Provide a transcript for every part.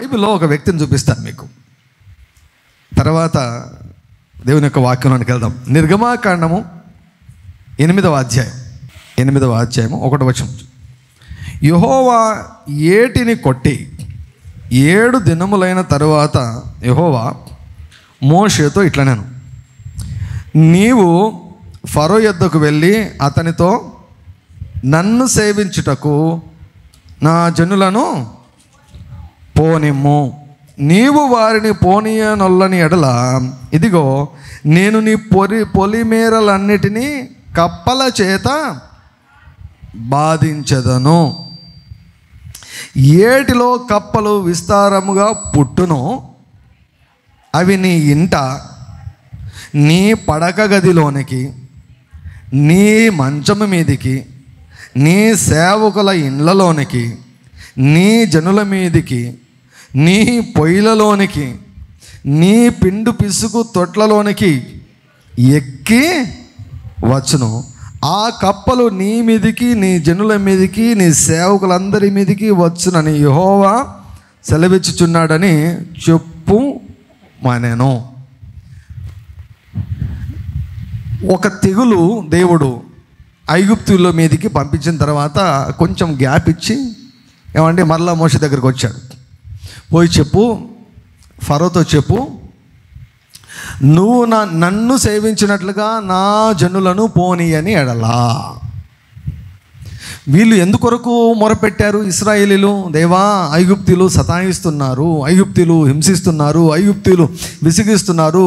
బైబిల్లో ఒక వ్యక్తిని చూపిస్తాను మీకు, తర్వాత దేవుని యొక్క వాక్యంలోనికి వెళ్దాం. నిర్గమాకాండము 8వ అధ్యాయం 1వ వచనం. యెహోవా ఏటిని కొట్టి 7 దినములైన తరువాత యెహోవా మోషేతో ఇట్లనెను, నీవు ఫరో యొద్దకు వెళ్ళి అతనితో, నన్ను సేవించుటకు నా జనులను పోనిమ్ము. నీవు వారిని పోనీయనొల్లని ఎడల ఇదిగో నేను నీ పొలిమేరలన్నిటినీ కప్పల చేత బాధించెదను. ఏటిలో కప్పలు విస్తారముగా పుట్టును, అవి నీ ఇంట, నీ పడక గదిలోనికి, నీ మంచము మీదికి, నీ సేవకుల ఇండ్లలోనికి, నీ జనుల మీదికి, నీ పొయ్యిలలోనికి, నీ పిండు పిసుకు తొట్లలోనికి ఎక్కి వచ్చును. ఆ కప్పలు నీ మీదికి, నీ జనుల మీదికి, నీ సేవకులందరి మీదికి వచ్చునని యెహోవా సెలవిచ్చుచున్నాడని చెప్పు మానేను. ఒక తెగులు దేవుడు ఐగుప్తుల మీదికి పంపించిన తర్వాత కొంచెం గ్యాప్ ఇచ్చి ఏమంటే మరలా మోషే దగ్గరికి వచ్చాడు. పోయి చెప్పు, ఫరోతో చెప్పు, నువ్వు నన్ను సేవించినట్లుగా నా జనులను పోనీయని ఎడలా. వీళ్ళు ఎందుకొరకు మొరపెట్టారు ఇశ్రాయేలీలు? దేవా, ఐగుప్తీయులు సతాయిస్తున్నారు, ఐగుప్తీయులు హింసిస్తున్నారు, ఐగుప్తీయులు విసిగిస్తున్నారు,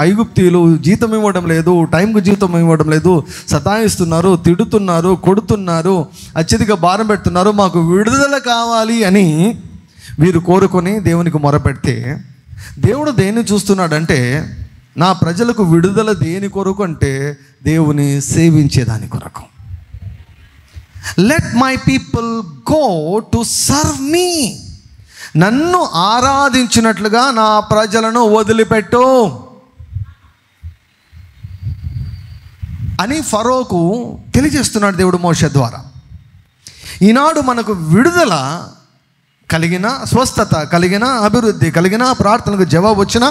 ఐగుప్తీయులు జీతం ఇవ్వడం లేదు, టైంకు జీతం ఇవ్వడం లేదు, సతాయిస్తున్నారు, తిడుతున్నారు, కొడుతున్నారు, అత్యధిక భారం పెడుతున్నారు, మాకు విడుదల కావాలి అని వీరు కోరుకొని దేవునికి మొరపెడితే, దేవుడు దేన్ని చూస్తున్నాడంటే, నా ప్రజలకు విడుదల దేని కొరకు అంటే దేవుని సేవించేదాని కొరకు. Let my people go to serve me. నన్ను ఆరాధించినట్లుగా నా ప్రజలను వదిలిపెట్టు అని ఫరోకు తెలియజేస్తున్నాడు దేవుడు మోషే ద్వారా. ఈనాడు మనకు విడుదల కలిగిన, స్వస్థత కలిగిన, అభివృద్ధి కలిగిన, ప్రార్థనకు జవాబు వచ్చిన,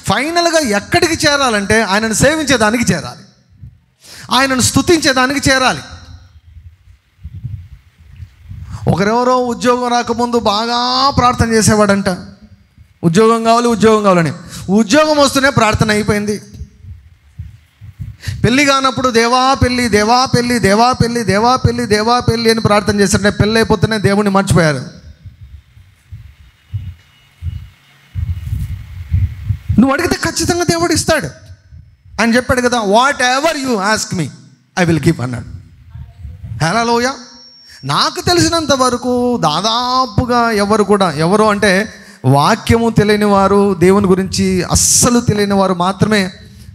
ఫైనల్గా ఎక్కడికి చేరాలంటే ఆయనను సేవించేదానికి చేరాలి, ఆయనను స్తుతించేదానికి చేరాలి. ఒకరెవరో ఉద్యోగం రాకముందు బాగా ప్రార్థన చేసేవాడంట, ఉద్యోగం కావాలి, ఉద్యోగం కావాలని. ఉద్యోగం వస్తూనే ప్రార్థన అయిపోయింది. పెళ్ళి కానప్పుడు దేవా పెళ్ళి, దేవా పెళ్ళి, దేవా పెళ్ళి, దేవా పెళ్ళి, దేవా పెళ్ళి అని ప్రార్థన చేస్తుంటే పెళ్ళి అయిపోతేనే దేవుణ్ణి మర్చిపోయారు. నువ్వు అడిగితే ఖచ్చితంగా దేవుడు ఇస్తాడు. ఆయన చెప్పాడు కదా, what ever you ask me I will give అన్నాడు. హల్లెలూయా. నాకు తెలిసినంత వరకు దాదాపుగా ఎవరు అంటే వాక్యము తెలియని వారు, దేవుని గురించి అస్సలు తెలియని వారు మాత్రమే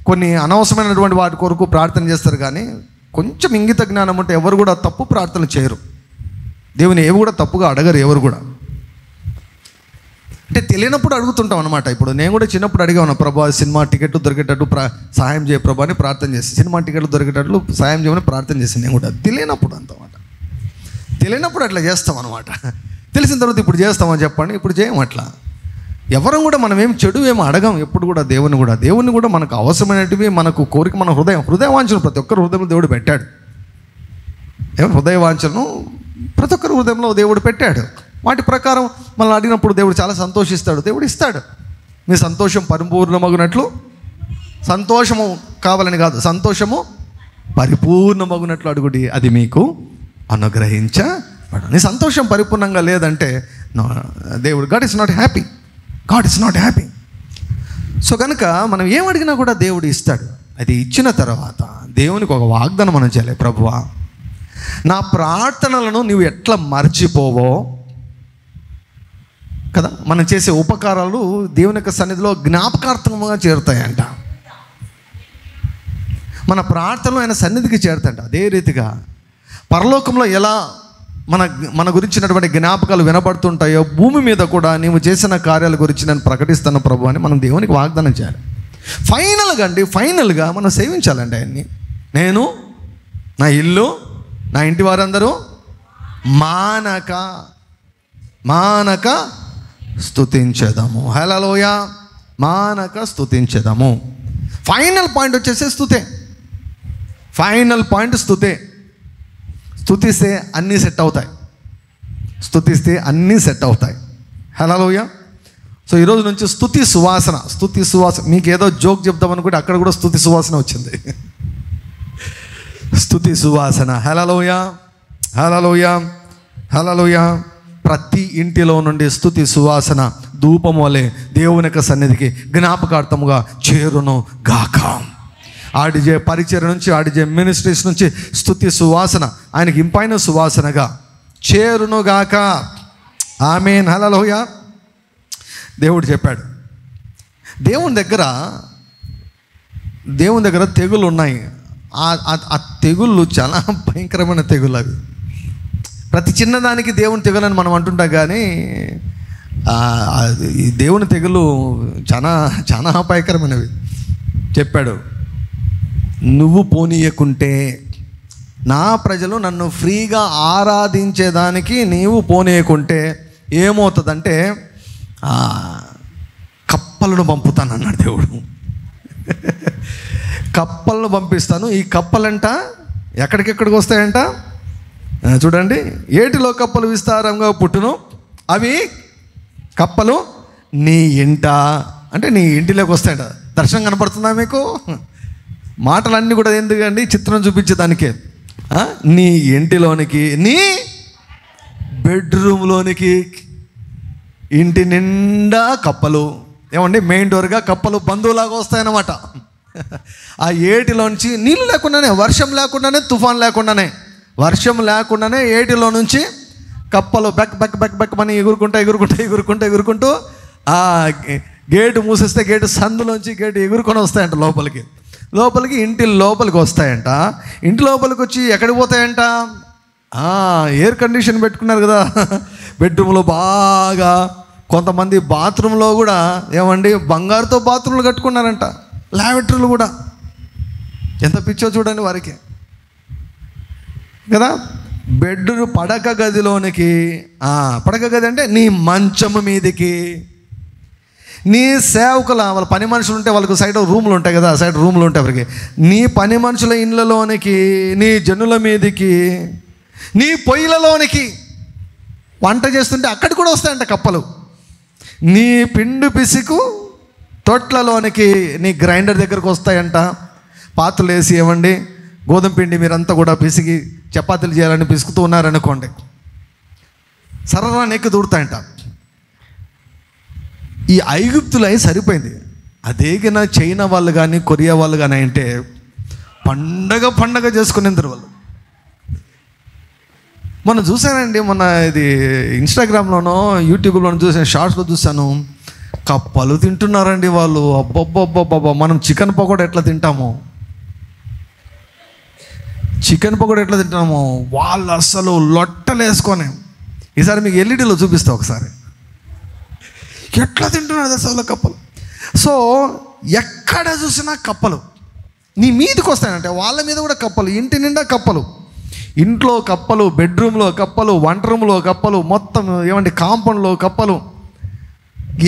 కొన్ని అనవసరమైనటువంటి వాటి కొరకు ప్రార్థన చేస్తారు. కానీ కొంచెం ఇంగిత జ్ఞానం ఉంటే ఎవరు కూడా తప్పు ప్రార్థన చేయరు, దేవుని ఏవి కూడా తప్పుగా అడగరు ఎవరు కూడా. అంటే తెలియనప్పుడు అడుగుతుంటాం అనమాట. ఇప్పుడు నేను కూడా చిన్నప్పుడు అడిగాను, ప్రభా సినిమా టికెట్లు దొరికేటట్టు సహాయం చేయ ప్రభా అని ప్రార్థన చేసి, సినిమా టికెట్లు దొరికేటట్లు సహాయం చేయమని ప్రార్థన చేసి, నేను కూడా తెలియనప్పుడు అంతమాట. తెలియనప్పుడు అట్లా చేస్తాం అనమాట. తెలిసిన తర్వాత ఇప్పుడు చేస్తామని చెప్పండి, ఇప్పుడు చేయం అట్లా. ఎవరం కూడా మనం ఏం చెడు ఏమో అడగం ఎప్పుడు కూడా. దేవుని కూడా మనకు అవసరమైనటివి, మనకు కోరిక, మన హృదయ వాంఛను ప్రతి ఒక్కరి హృదయంలో దేవుడు పెట్టాడు. హృదయ వాంఛను ప్రతి ఒక్కరి హృదయంలో దేవుడు పెట్టాడు. వాటి ప్రకారం మనల్ని అడిగినప్పుడు దేవుడు చాలా సంతోషిస్తాడు, దేవుడు ఇస్తాడు. మీ సంతోషం పరిపూర్ణమగునట్లు, సంతోషము కావాలని కాదు, సంతోషము పరిపూర్ణమగునట్లు అడుగుడి, అది మీకు అనుగ్రహించబడు. నీ సంతోషం పరిపూర్ణంగా లేదంటే దేవుడు God is not happy. So కనుక మనం ఏం అడిగినా కూడా దేవుడు ఇస్తాడు. అది ఇచ్చిన తర్వాత దేవునికి ఒక వాగ్దానం మనం చేయాలి. ప్రభువా, నా ప్రార్థనలను నువ్వు ఎట్లా మర్చిపోవో కదా. మనం చేసే ఉపకారాలు దేవుని యొక్క సన్నిధిలో జ్ఞాపకార్థంగా చేరుతాయంట. మన ప్రార్థనలు ఆయన సన్నిధికి చేరుతాయంట. అదే రీతిగా పరలోకంలో ఎలా మన గురించినటువంటి జ్ఞాపకాలు వినపడుతుంటాయో, భూమి మీద కూడా నీవు చేసిన కార్యాల గురించి నేను ప్రకటిస్తాను ప్రభు అని మనం దేవునికి వాగ్దానం చేయాలి. ఫైనల్గా మనం సేవించాలండి ఆయన్ని. నేను, నా ఇల్లు, నా ఇంటి వారందరూ మానక స్తుతించెదము. హల్లెలూయా. మానక స్తుతించెదము. ఫైనల్ పాయింట్ వచ్చేసి స్తుతే. Final point స్తుతే. స్తుతిస్తే అన్నీ సెట్ అవుతాయి. స్తుతిస్తే అన్నీ సెట్ అవుతాయి. హల్లెలూయా. సో ఈరోజు నుంచి స్తుతి సువాసన. మీకు ఏదో జోక్ చెప్దామనుకుంటే అక్కడ కూడా స్తుతి సువాసన వచ్చింది. స్తుతి సువాసన. హల్లెలూయా, హల్లెలూయా, హల్లెలూయా. ప్రతి ఇంటిలో నుండి స్తుతి సువాసన ధూపం వలె దేవుని యొక్క సన్నిధికి జ్ఞాపకార్థముగా చేరును గాక. ఆడిజే పరిచర్య నుంచి, ఆడిజే మినిస్ట్రీస్ నుంచి స్తుతి సువాసన ఆయనకి ఇంపైన సువాసనగా చేరును గాక. ఆమేన్. హల్లెలూయా. దేవుడు చెప్పాడు, దేవుని దగ్గర తెగులు ఉన్నాయి. ఆ తెగుళ్ళు చాలా భయంకరమైన తెగులు. అవి ప్రతి చిన్నదానికి దేవుని తెగులని మనం అంటుంటాం, కానీ ఈ దేవుని తెగులు చాలా చాలా అపాయకరమైనవి. చెప్పాడు, నువ్వు పోనీయకుంటే, నా ప్రజలు నన్ను ఫ్రీగా ఆరాధించేదానికి నీవు పోనీయకుంటే ఏమవుతుందంటే కప్పలను పంపుతాను అన్నాడు దేవుడు. కప్పలను పంపిస్తాను. ఈ కప్పలంట ఎక్కడికెక్కడికి వస్తాయంట చూడండి. ఏటిలో కప్పలు విస్తారంగా పుట్టును, అవి కప్పలు నీ ఇంట, అంటే నీ ఇంటిలోకి వస్తాయంట. దర్శనం కనపడుతుందా మీకు? మాటలన్నీ కూడా ఎందుకండి, చిత్రం చూపించేదానికే. నీ ఇంటిలోనికి, నీ బెడ్రూమ్లోనికి, ఇంటి నిండా కప్పలు. ఏమండి, మెయిన్ డోర్గా కప్పలు బంధువులాగా వస్తాయన్నమాట. ఆ ఏటిలోంచి నీళ్ళు లేకుండానే, వర్షం లేకుండానే, తుఫాన్ లేకుండానే, వర్షం లేకుండానే ఏటిలో నుంచి కప్పలు బెక్ బెక్ బెక్ బెక్ అని ఎగురుకుంటూ ఆ గేటు మూసేస్తే గేటు సందులోంచి గేటు ఎగురుకొని వస్తాయంట లోపలికి ఇంటి లోపలికి వస్తాయంట. ఇంటి లోపలికి వచ్చి ఎక్కడికి పోతాయంట? ఎయిర్ కండిషన్ పెట్టుకున్నారు కదా బెడ్రూమ్లో బాగా. కొంతమంది బాత్రూంలో కూడా ఏమండి బంగారుతో బాత్రూంలు కట్టుకున్నారంట, లావెటరీలు కూడా. ఎంత పిచ్చో చూడండి వారికి కదా. పడక గదిలోనికి, పడక గది అంటే నీ మంచము మీదికి, నీ సేవకుల వాళ్ళ పని మనుషులు ఉంటే వాళ్ళకు సైడ్ రూములు ఉంటాయి కదా, సైడ్ రూములు ఉంటాయి వారికి. నీ పని మనుషుల ఇళ్ళలోనికి, నీ జనుల మీదికి, నీ పొయ్యిలలోనికి, వంట చేస్తుంటే అక్కడి కూడా వస్తాయంట కప్పలు. నీ పిండి పిసికు తొట్లలోనికి, నీ గ్రైండర్ దగ్గరకు వస్తాయంట. పాత్రలు వేసి ఏమండి గోధుమ పిండి మీరంతా కూడా పిసికి చపాతీలు చేయాలని పిసుకుతూ ఉన్నారనుకోండి, సరదా నెక్కి దూరుతాయంట. ఈ ఐగుప్తులు అయి సరిపోయింది. అదేగిన చైనా వాళ్ళు కానీ కొరియా వాళ్ళు కానీ అంటే పండగ చేసుకునేందరు వాళ్ళు. మొన్న చూశానండి, మొన్న ఇది ఇన్స్టాగ్రామ్లోనో యూట్యూబ్లోనో చూసాను, షార్ట్స్లో చూశాను. కప్పలు తింటున్నారండి వాళ్ళు. అబ్బబ్బబ్బబ్బబ్బా, మనం చికెన్ పకోడా ఎట్లా తింటామో, వాళ్ళు అసలు లొట్టలు వేసుకొని. ఈసారి మీకు ఎల్ఈడీలో చూపిస్తా ఒకసారి ఎట్లా తింటున్నారు అసలు కప్పలు. సో ఎక్కడ చూసినా కప్పలు నీ మీదకి వస్తాయంటే, వాళ్ళ మీద కూడా కప్పలు, ఇంటి నిండా కప్పలు. ఇంట్లో కప్పలు, బెడ్రూమ్లో కప్పలు, వంట రూమ్లో కప్పలు, మొత్తం ఏమంటే కాంపౌండ్లో కప్పలు.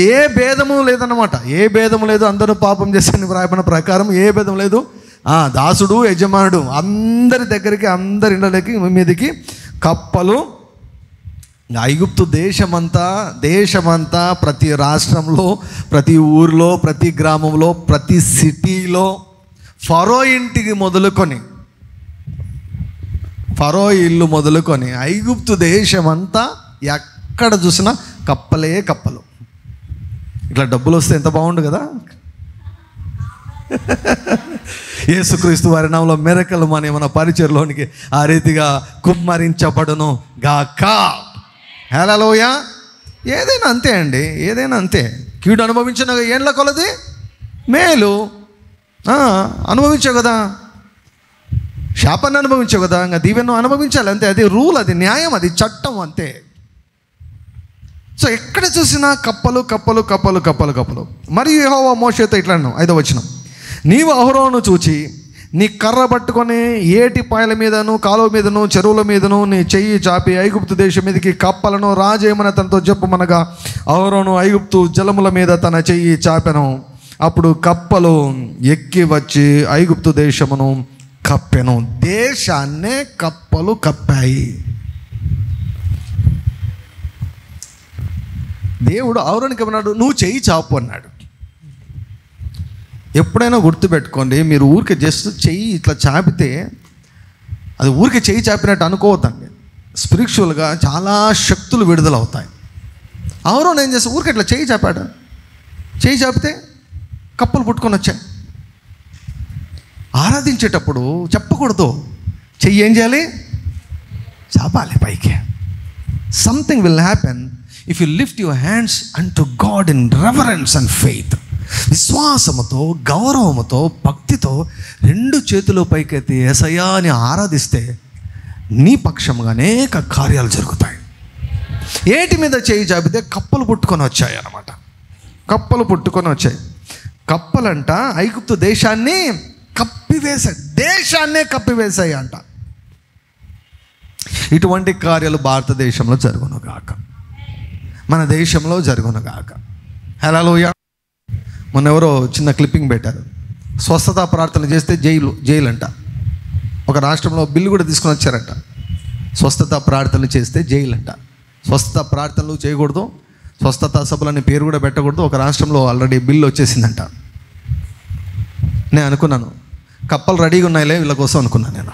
ఏ భేదము లేదన్నమాట, ఏ భేదము లేదు. అందరూ పాపం చేసే వ్రాయబడిన ప్రకారం ఏ భేదం లేదు. దాసుడు యజమానుడు అందరి దగ్గరికి, అందరి ఇళ్ళకి మీదకి కప్పలు. ఐగుప్తు దేశమంతా ప్రతి రాష్ట్రంలో, ప్రతి ఊరిలో, ప్రతి గ్రామంలో, ప్రతి సిటీలో, ఫరో ఇంటికి మొదలుకొని, ఫరో ఇల్లు మొదలుకొని ఐగుప్తు దేశమంతా ఎక్కడ చూసినా కప్పలు. ఇట్లా డబ్బులు వస్తే ఎంత బాగుండు కదా. యేసుక్రీస్తు వారి నామములో మిరకలు మన పరిచర్లోనికి ఆ రీతిగా కుమ్మరించబడును గాక. హల్లెలూయా. ఏదైనా అంతే అండి, ఏదైనా అంతే. కీడు అనుభవించిన ఏండ్ల కొలది మేలు అనుభవించావు కదా, శాపాన్ని అనుభవించావు కదా, ఇంకా దీవెను అనుభవించాలి అంతే. అది రూల్, అది న్యాయం, అది చట్టం అంతే. సో ఎక్కడ చూసినా కప్పలు. మరియు యెహోవా మోషేతో ఇట్లా అన్నాడు, 5వ వచనం, నీవు అహరోను చూచి నీ కర్ర పట్టుకొని ఏటి పాయల మీదను, కాలువ మీదను, చెరువుల మీదను నీ చెయ్యి చాపి ఐగుప్తు దేశం మీదకి కప్పలను రాజేయమని తనతో చెప్పమనగా అహరోను ఐగుప్తు జలముల మీద తన చెయ్యి చాపెను. అప్పుడు కప్పలు ఎక్కి వచ్చి ఐగుప్తు దేశమును కప్పెను. దేశాన్నే కప్పలు కప్పాయి. దేవుడు అహరోనుకి ఏమన్నాడు? నువ్వు చెయ్యి చాపు అన్నాడు. ఎప్పుడైనా గుర్తుపెట్టుకోండి, మీరు ఊరికే జస్ట్ చెయ్యి ఇట్లా చాపితే అది ఊరికే చెయ్యి చాపినట్టు అనుకోవద్దండి. స్పిరిచువల్గా చాలా శక్తులు విడుదలవుతాయి. అహరోను ఏం చేస్తే ఊరికే ఇట్లా చెయ్యి చాపాడు. చెయ్యి చాపితే కప్పలు పుట్టుకొని వచ్చాయి. ఆరాధించేటప్పుడు చెప్పకూడదు, చెయ్యి ఏం చేయాలి? చాపాలి పైకి. Something will happen if you lift your hands unto God in reverence and faith. విశ్వాసముతో, గౌరవముతో, భక్తితో 2 చేతులు పైకెత్తి యేసయ్యా అని ఆరాధిస్తే నీ పక్షముగా అనేక కార్యాలు జరుగుతాయి. ఏటి మీద చేయి చాపితే కప్పలు పుట్టుకొని వచ్చాయి అన్నమాట. కప్పలు పుట్టుకొని వచ్చాయి. కప్పలంట ఐగుప్తు దేశాన్ని కప్పివేశాయి. దేశాన్నే కప్పివేశాయి అంట. ఇటువంటి కార్యాలు భారతదేశంలో జరుగునుగాక, మన దేశంలో జరుగునుగాక. హల్లెలూయా. మొన్న ఎవరో చిన్న క్లిప్పింగ్ పెట్టారు. స్వస్థత ప్రార్థన చేస్తే జైలు అంట. ఒక రాష్ట్రంలో బిల్లు కూడా తీసుకొని వచ్చారంట. స్వస్థత ప్రార్థనలు చేస్తే జైలు అంట. స్వస్థత ప్రార్థనలు చేయకూడదు, స్వస్థత సభలని పేరు కూడా పెట్టకూడదు. ఒక రాష్ట్రంలో ఆల్రెడీ బిల్లు వచ్చేసిందంట. నేను అనుకున్నాను, కప్పలు రెడీగా ఉన్నాయిలే వీళ్ళ కోసం అనుకున్నాను నేను.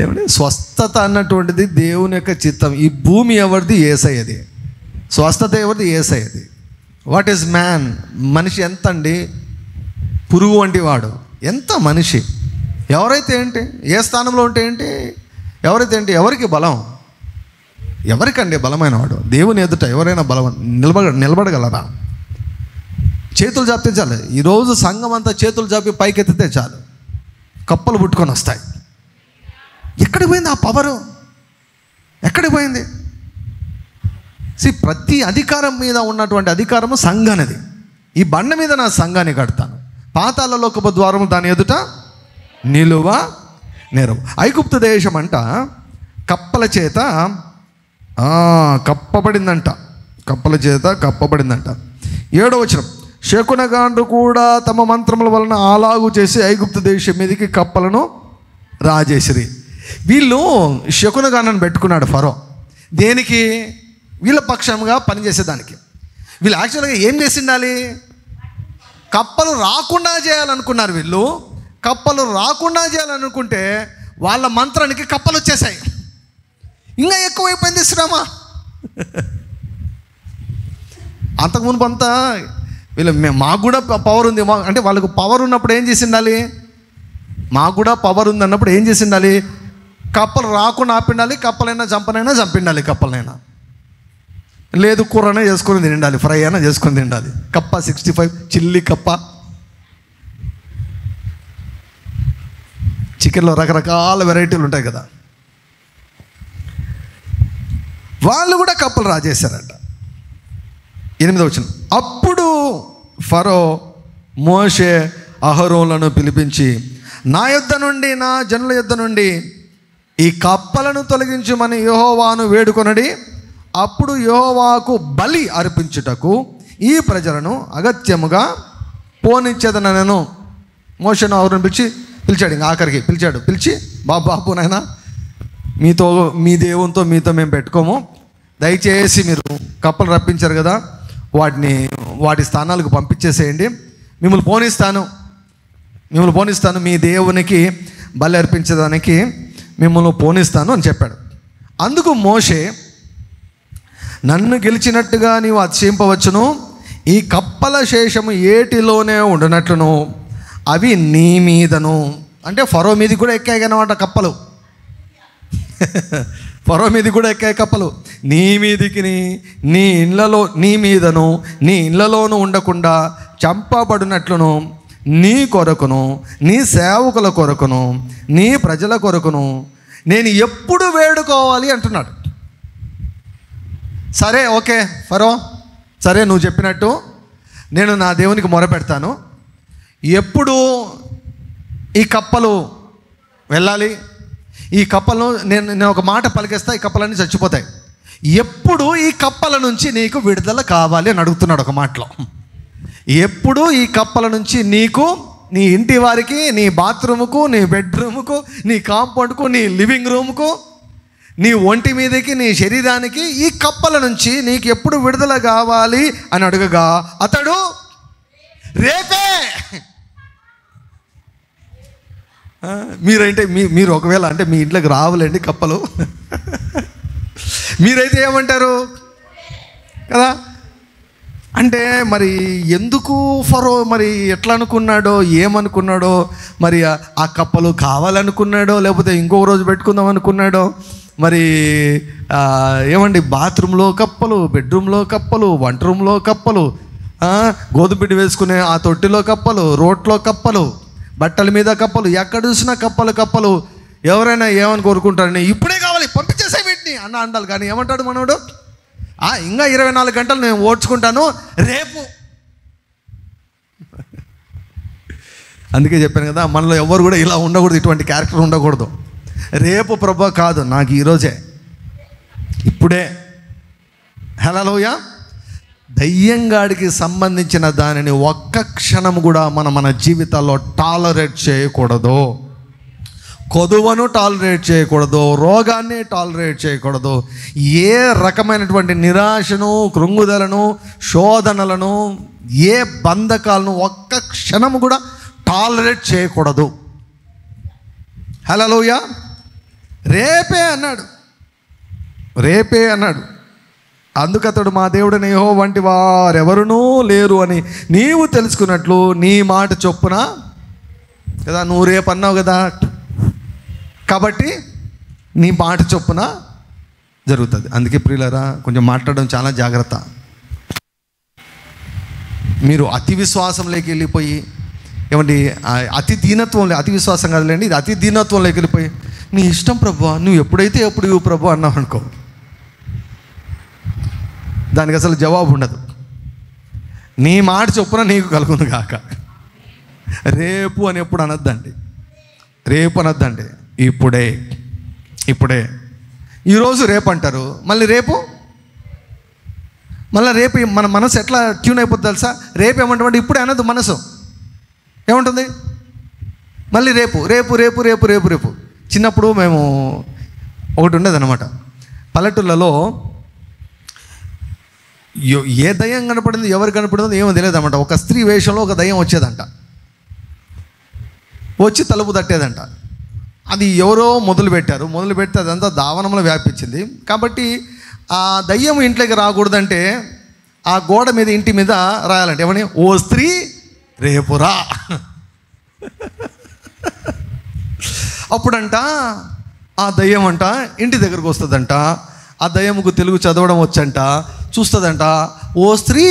ఏమంటే స్వస్థత అన్నటువంటిది దేవుని యొక్క చిత్తం. ఈ భూమి ఎవరిది? యేసయ్యది. స్వస్థత ఎవరిది? యేసయ్యది. What is man? మనిషి ఎంత అండి? పురుగు వంటి వాడు. ఎంత మనిషి? ఎవరైతే ఏంటి? ఏ స్థానంలో ఉంటే ఏంటి? ఎవరైతే ఏంటి? ఎవరికి బలం? ఎవరికండి బలమైన వాడు? దేవుని ఎదుట ఎవరైనా నిలబడగలరా? చేతులు చాపితే చాలు. ఈరోజు సంఘం అంతా చేతులు చాపి పైకెత్తితే చాలు, కప్పలు పుట్టుకొని వస్తాయి. ఎక్కడికి పోయింది ఆ పవరు? ఎక్కడికి పోయింది? ప్రతి అధికారం మీద ఉన్నటువంటి అధికారము సంఘానిది. ఈ బండ మీద నా సంఘాన్ని కడతాను, పాతాళ లోకపు ద్వారము దాని ఎదుట నిలువ నేరవు. ఐగుప్తు దేశం అంట కప్పల చేత కప్పబడిందంట. కప్పల చేత కప్పబడిందంట. 7వ వచనం, శకునగాండ్రు కూడా తమ మంత్రముల వలన అలాగు చేసి ఐగుప్తు దేశం మీదకి కప్పలను రాజేసిరి. వీళ్ళు శకునగాండ్రను పెట్టుకున్నాడు ఫరో. దేనికి? వీళ్ళ పక్షంగా పనిచేసేదానికి. వీళ్ళు యాక్చువల్గా ఏం చేసి ఉండాలి? కప్పలు రాకుండా చేయాలనుకున్నారు వీళ్ళు. కప్పలు రాకుండా చేయాలనుకుంటే వాళ్ళ మంత్రానికి కప్పలు వచ్చేసాయి. ఇంకా ఎక్కువైపోయింది శ్రమ. అంతకు మునుపు అంతా వీళ్ళు మాకు కూడా పవర్ ఉంది అంటే వాళ్ళకు పవర్ ఉన్నప్పుడు ఏం చేసి ఉండాలి? మాకు కూడా పవర్ ఉంది అన్నప్పుడు ఏం చేసి ఉండాలి? కప్పలు రాకుండా ఆపిండాలి. కప్పలైనా చంపిండాలి. కప్పలైనా లేదు, కూరనే చేసుకొని తినండాలి, ఫ్రై అయినా చేసుకొని తినాలి. కప్ప 65 చిల్లి కప్ప. చికెన్లో రకరకాల వెరైటీలు ఉంటాయి కదా. వాళ్ళు కూడా కప్పలు రాజేశారంట. 8వ వచనం, అప్పుడు ఫరో మోషే అహరోనులను పిలిపించి నా యొద్ద నుండి, నా జనుల యొద్ద నుండి ఈ కప్పలను తొలగించమని యెహోవాను వేడుకొనడి. అప్పుడు యెహోవాకు బలి అర్పించుటకు ఈ ప్రజలను అగత్యముగా పోనిచ్చేదనను. మోషేను అహరోనును పిలిచాడు. ఇంకా ఆఖరికి పిలిచి బాబు నాయనా, మీ దేవునితో మీతో మేము పెట్టుకోము, దయచేసి మీరు కప్పలు రప్పించారు కదా, వాటి స్థానాలకు పంపించేసేయండి, మిమ్మల్ని పోనిస్తాను, మీ దేవునికి బలి అర్పించడానికి మిమ్మల్ని పోనిస్తాను అని చెప్పాడు. అందుకు మోషే, నన్ను గెలిచినట్టుగా నీవు అతిశయింపవచ్చును, ఈ కప్పల శేషము ఏటిలోనే ఉండనట్లును అవి నీ మీదను. అంటే ఫరో మీది కూడా ఎక్కాయి కనమాట కప్పలు. ఫరో మీది కూడా ఎక్కాయి కప్పలు. నీ మీదికి, నీ మీదను, నీ ఇళ్ళలోనూ ఉండకుండా చంపబడినట్లును నీ కొరకును, నీ సేవకుల కొరకును, నీ ప్రజల కొరకును నేను ఎప్పుడు వేడుకోవాలి అంటున్నాడు. సరే, ఓకే ఫరో, సరే నువ్వు చెప్పినట్టు నేను నా దేవునికి మొరపెడతాను. ఎప్పుడు ఈ కప్పలు వెళ్ళాలి, ఈ కప్పలను నేను ఒక మాట పలికేస్తా, ఈ కప్పలన్నీ చచ్చిపోతాయి. ఎప్పుడు ఈ కప్పల నుంచి నీకు విడుదల కావాలి అని అడుగుతున్నాడు ఒక మాటలో. ఎప్పుడు ఈ కప్పల నుంచి నీకు, నీ ఇంటి వారికి, నీ బాత్రూముకు, నీ బెడ్రూముకు, నీ కాంపౌండ్కు, నీ లివింగ్ రూమ్కు, నీ ఒంటి మీదకి, నీ శరీరానికి ఈ కప్పల నుంచి నీకు ఎప్పుడు విడుదల కావాలి అని అడగగా అతడు రేపే. మీరంటే మీరు ఒకవేళ అంటే మీ ఇంట్లోకి రావాలండి కప్పలు, మీరైతే ఏమంటారు కదా? అంటే మరి ఎందుకు ఫరో మరి ఎట్లా అనుకున్నాడో, ఏమనుకున్నాడో, మరి ఆ కప్పలు కావాలనుకున్నాడో, లేకపోతే ఇంకొక రోజు పెట్టుకుందాం అనుకున్నాడో, మరి ఏమండి బాత్రూంలో కప్పలు, బెడ్రూమ్లో కప్పలు, వంట రూమ్లో కప్పలు, గోధుమ పిండి వేసుకునే ఆ తొట్టిలో కప్పలు, రోట్లో కప్పలు, బట్టల మీద కప్పలు, ఎక్కడ చూసినా కప్పలు కప్పలు. ఎవరైనా ఏమని కోరుకుంటారని, ఇప్పుడే కావాలి పంపించేసే వీటిని అన్న అండాలి. కానీ ఏమంటాడు మనోడు, ఇంకా 24 గంటలు నేను ఓడ్చుకుంటాను రేపు. అందుకే చెప్పాను కదా, మనలో ఎవరు కూడా ఇలా ఉండకూడదు, ఇటువంటి క్యారెక్టర్ ఉండకూడదు. రేపు ప్రభా కాదు, నాకు ఈరోజే, ఇప్పుడే. హల్లెలూయా. దయ్యంగాడికి సంబంధించిన దానిని ఒక్క క్షణం కూడా మన జీవితాల్లో టాలరేట్ చేయకూడదు. కొదువను టాలరేట్ చేయకూడదు, రోగాన్ని టాలరేట్ చేయకూడదు, ఏ రకమైనటువంటి నిరాశను, కృంగుదలను, శోధనలను, ఏ బంధకాలను ఒక్క క్షణము కూడా టాలరేట్ చేయకూడదు. హల్లెలూయా. రేపే అన్నాడు, రేపే అన్నాడు. అందుకతడు మా దేవుడైన యెహోవా వంటి వారెవరునూ లేరు అని నీవు తెలుసుకున్నట్లు నీ మాట చొప్పున కదా, నువ్వు రేపు అన్నావు కదా, కాబట్టి నీ మాట చొప్పున జరుగుతుంది. అందుకే ప్రియులారా, కొంచెం మాట్లాడడం చాలా జాగ్రత్త. మీరు అతి విశ్వాసంలోకి వెళ్ళిపోయి, ఏమండి అతి దీనత్వంలో, అతి విశ్వాసం కాదులేండి, ఇది అతి దీనత్వంలోకి వెళ్ళిపోయి నీ ఇష్టం ప్రభువా, నువ్వు ఎప్పుడైతే ఎప్పుడు ఇవ్వు ప్రభు అన్నావు అనుకో, దానికి అసలు జవాబు ఉండదు. నీ మాట చొప్పున నీకు కలుగును కాక. రేపు అని ఎప్పుడు అనొద్దండి, రేపు అనొద్దండి, ఇప్పుడే. ఇప్పుడే. ఈరోజు రేపు అంటారు, మళ్ళీ రేపు, మళ్ళీ రేపు మన మనసు ఎట్లా ట్యూన్ అయిపోతుంది తెలుసా? రేపు ఏమంటామంటే ఇప్పుడే అనదు మనసు, ఏముంటుంది మళ్ళీ రేపు రేపు రేపు రేపు రేపు రేపు. చిన్నప్పుడు మేము ఒకటి ఉండేదన్నమాట, పల్లెటూళ్ళలో ఏ దయ్యం కనపడింది, ఎవరు కనపడిందో ఏమో తెలియదు అనమాట. ఒక స్త్రీ వేషంలో ఒక దయ్యం వచ్చేదంట, వచ్చి తలుపు తట్టేదంట. అది ఎవరో మొదలు పెడితే అదంతా దావనంలో వ్యాపించింది. కాబట్టి ఆ దయ్యం ఇంట్లోకి రాకూడదంటే ఆ గోడ మీద, ఇంటి మీద రాయాలంటే ఏమని, ఓ స్త్రీ రేపు రా. అప్పుడంట ఆ దయ్యం అంట ఇంటి దగ్గరకు వస్తుందంట. ఆ దయ్యముకు తెలుగు చదవడం వచ్చంట, చూస్తుందంట, ఓ స్త్రీ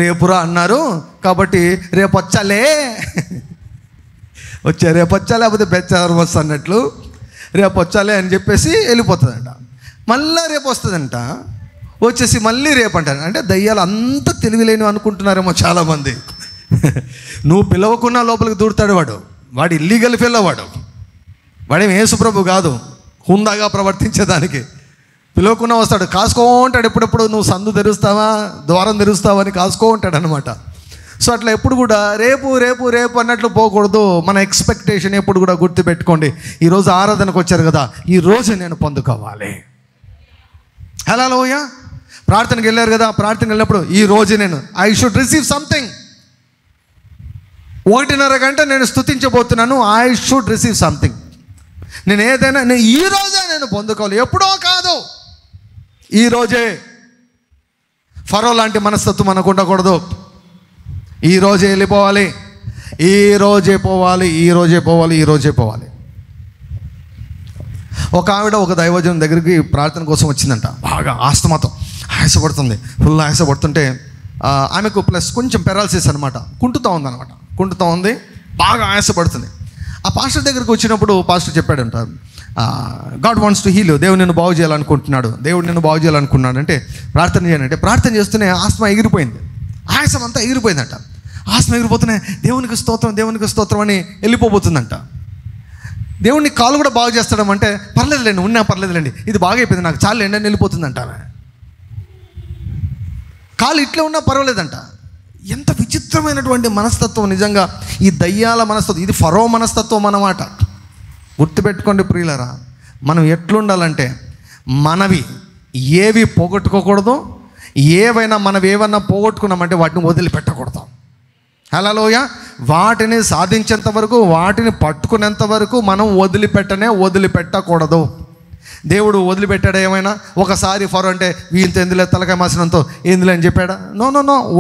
రేపురా అన్నారు కాబట్టి రేపు వచ్చాలే, రేపు వచ్చా, లేకపోతే బెచ్చారు వస్తా అన్నట్లు రేపు వచ్చాలే అని చెప్పేసి వెళ్ళిపోతుందంట. మళ్ళీ రేపు వస్తుందంట, వచ్చేసి మళ్ళీ రేపు అంటారు. అంటే దయ్యాలు అంత తెలివిలేని అనుకుంటున్నారేమో చాలామంది. నువ్వు పిలవకున్నా లోపలికి దూరుతాడు వాడు ఇల్లీగల్ ఫెల్లో, వాడేం యేసుప్రభు కాదు హుందాగా ప్రవర్తించేదానికి. పిలవకున్నా వస్తాడు, కాసుకో ఉంటాడు. ఎప్పుడెప్పుడు నువ్వు సందు తెరుస్తావా, ద్వారం తెరుస్తావా అని కాసుకో ఉంటాడు అనమాట. సో అట్లా ఎప్పుడు కూడా రేపు రేపు రేపు అన్నట్లు పోకూడదు. మన ఎక్స్పెక్టేషన్ ఎప్పుడు కూడా గుర్తుపెట్టుకోండి. ఈరోజు ఆరాధనకు వచ్చారు కదా, ఈరోజు నేను పొందుకోవాలి. హల్లెలూయా. ప్రార్థనకి వెళ్ళారు కదా, ప్రార్థనకి వెళ్ళినప్పుడు ఈ రోజు నేను ఐ షుడ్ రిసీవ్ సంథింగ్. 1.5 గంట నేను స్తుతించబోతున్నాను, ఐ షుడ్ రిసీవ్ సంథింగ్. నేను ఏదైనా ఈ రోజే నేను పొందుకోవాలి, ఎప్పుడో కాదు, ఈరోజే. ఫరో లాంటి మనస్తత్వం మనకు ఉండకూడదు. ఈరోజే వెళ్ళిపోవాలి, ఈరోజే పోవాలి, ఈరోజే పోవాలి, ఈరోజే పోవాలి. ఒక ఆవిడ ఒక దైవజనం దగ్గరికి ప్రార్థన కోసం వచ్చిందంట. బాగా ఆస్తమాతం ఆయాసపడుతుంది, ఫుల్ ఆయాసపడుతుంటే ఆమెకు ప్లస్ కొంచెం పెరాలసిస్ అనమాట, కుంటుతూ ఉంది, బాగా ఆయాసపడుతుంది. ఆ పాస్టర్ దగ్గరికి వచ్చినప్పుడు పాస్టర్ చెప్పాడంట, గాడ్ వాంట్స్ టు హీల్, దేవుడు నిన్ను బాగు చేయాలనుకుంటున్నాడు, దేవుడు నిన్ను బాగు చేయాలనుకున్నాడు అంటే ప్రార్థన చేయాలంటే, ప్రార్థన చేస్తూనే ఆస్తమా ఎగిరిపోయింది. ఆయాసం అంతా ఎగిరిపోయిందంట. ఆయాసం ఎగిరిపోతున్నాయి, దేవునికి స్తోత్రం దేవునికి స్తోత్రం అని వెళ్ళిపోతుందంట. దేవుడిని కాలు కూడా బాగు చేస్తాడమంటే పర్లేదులేండి, ఉన్నా పర్లేదులేండి, ఇది బాగా అయిపోయింది నాకు చాలు ఎండని వెళ్ళిపోతుందంట. కాలు ఇట్లా ఉన్నా పర్వాలేదంట. ఎంత విచిత్రమైనటువంటి మనస్తత్వం నిజంగా ఈ దయ్యాల మనస్తత్వం. ఇది ఫరో మనస్తత్వం అన్నమాట. గుర్తుపెట్టుకోండి ప్రియులరా, మనం ఎట్లుండాలంటే మనవి ఏవి పోగొట్టుకోకూడదు, ఏవైనా పోగొట్టుకున్నామంటే వాటిని వదిలిపెట్టకూడదు. హల్లెలూయా. వాటిని సాధించేంత వరకు, వాటిని పట్టుకునేంత వరకు మనం వదిలిపెట్టకూడదు. దేవుడు వదిలిపెట్టాడు ఏమైనా? ఒకసారి ఫరో అంటే వీంత ఎందులే తలకాయ మాసినంతో ఎందులే అని చెప్పాడా? నో,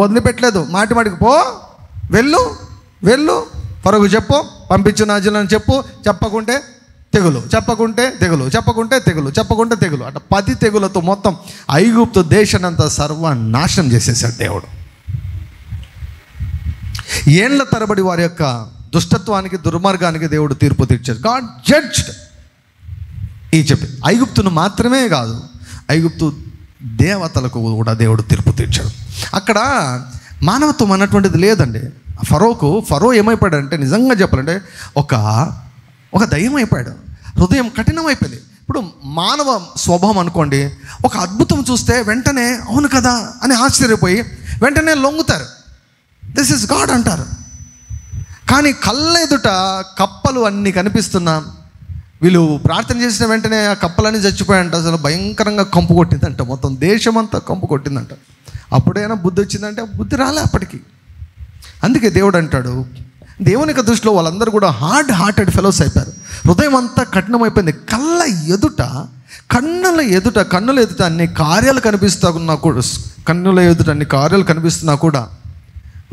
వదిలిపెట్టలేదు. మాటికి పో, వెళ్ళు, ఫరోకు చెప్పు, పంపించు నా జనులను చెప్పు, చెప్పకుంటే తెగులు, అట్లా 10 తెగులతో మొత్తం ఐగుప్తు దేశానంతా సర్వనాశనం చేసేసాడు దేవుడు. ఏళ్ల తరబడి వారి యొక్క దుష్టత్వానికి, దుర్మార్గానికి దేవుడు తీర్పు తీర్చాడు. God judged Egypt. ఐగుప్తును మాత్రమే కాదు, ఐగుప్తు దేవతలకు కూడా దేవుడు తీర్పు తీర్చాడు. అక్కడ మానవత్వం అన్నటువంటిది లేదండి. ఫరో ఏమైపోయాడంటే, నిజంగా చెప్పాలంటే ఒక దయ్యం అయిపోయాడు. హృదయం కఠినమైపోయింది. ఇప్పుడు మానవ స్వభావం అనుకోండి, ఒక అద్భుతం చూస్తే వెంటనే అవును కదా అని ఆశ్చర్యపోయి వెంటనే లొంగుతారు, దిస్ ఇస్ గాడ్ అంటారు. కానీ కళ్ళ ఎదుట కప్పలు అన్నీ కనిపిస్తున్నా వీళ్ళు ప్రార్థన చేసిన వెంటనే ఆ కప్పలన్నీ చచ్చిపోయాయంట. అసలు భయంకరంగా కంపు కొట్టిందంట, మొత్తం దేశమంతా కంపు కొట్టిందంట. అప్పుడైనా బుద్ధి వచ్చిందంటే బుద్ధి రాలే అప్పటికి. అందుకే దేవుడు అంటాడు, దేవుని యొక్క దృష్టిలో వాళ్ళందరూ కూడా హార్టెడ్ ఫెలోస్ అయిపోయారు. హృదయం అంతా కఠినమైపోయింది. కన్నుల ఎదుట అన్ని కార్యాలు కనిపిస్తున్నా కూడా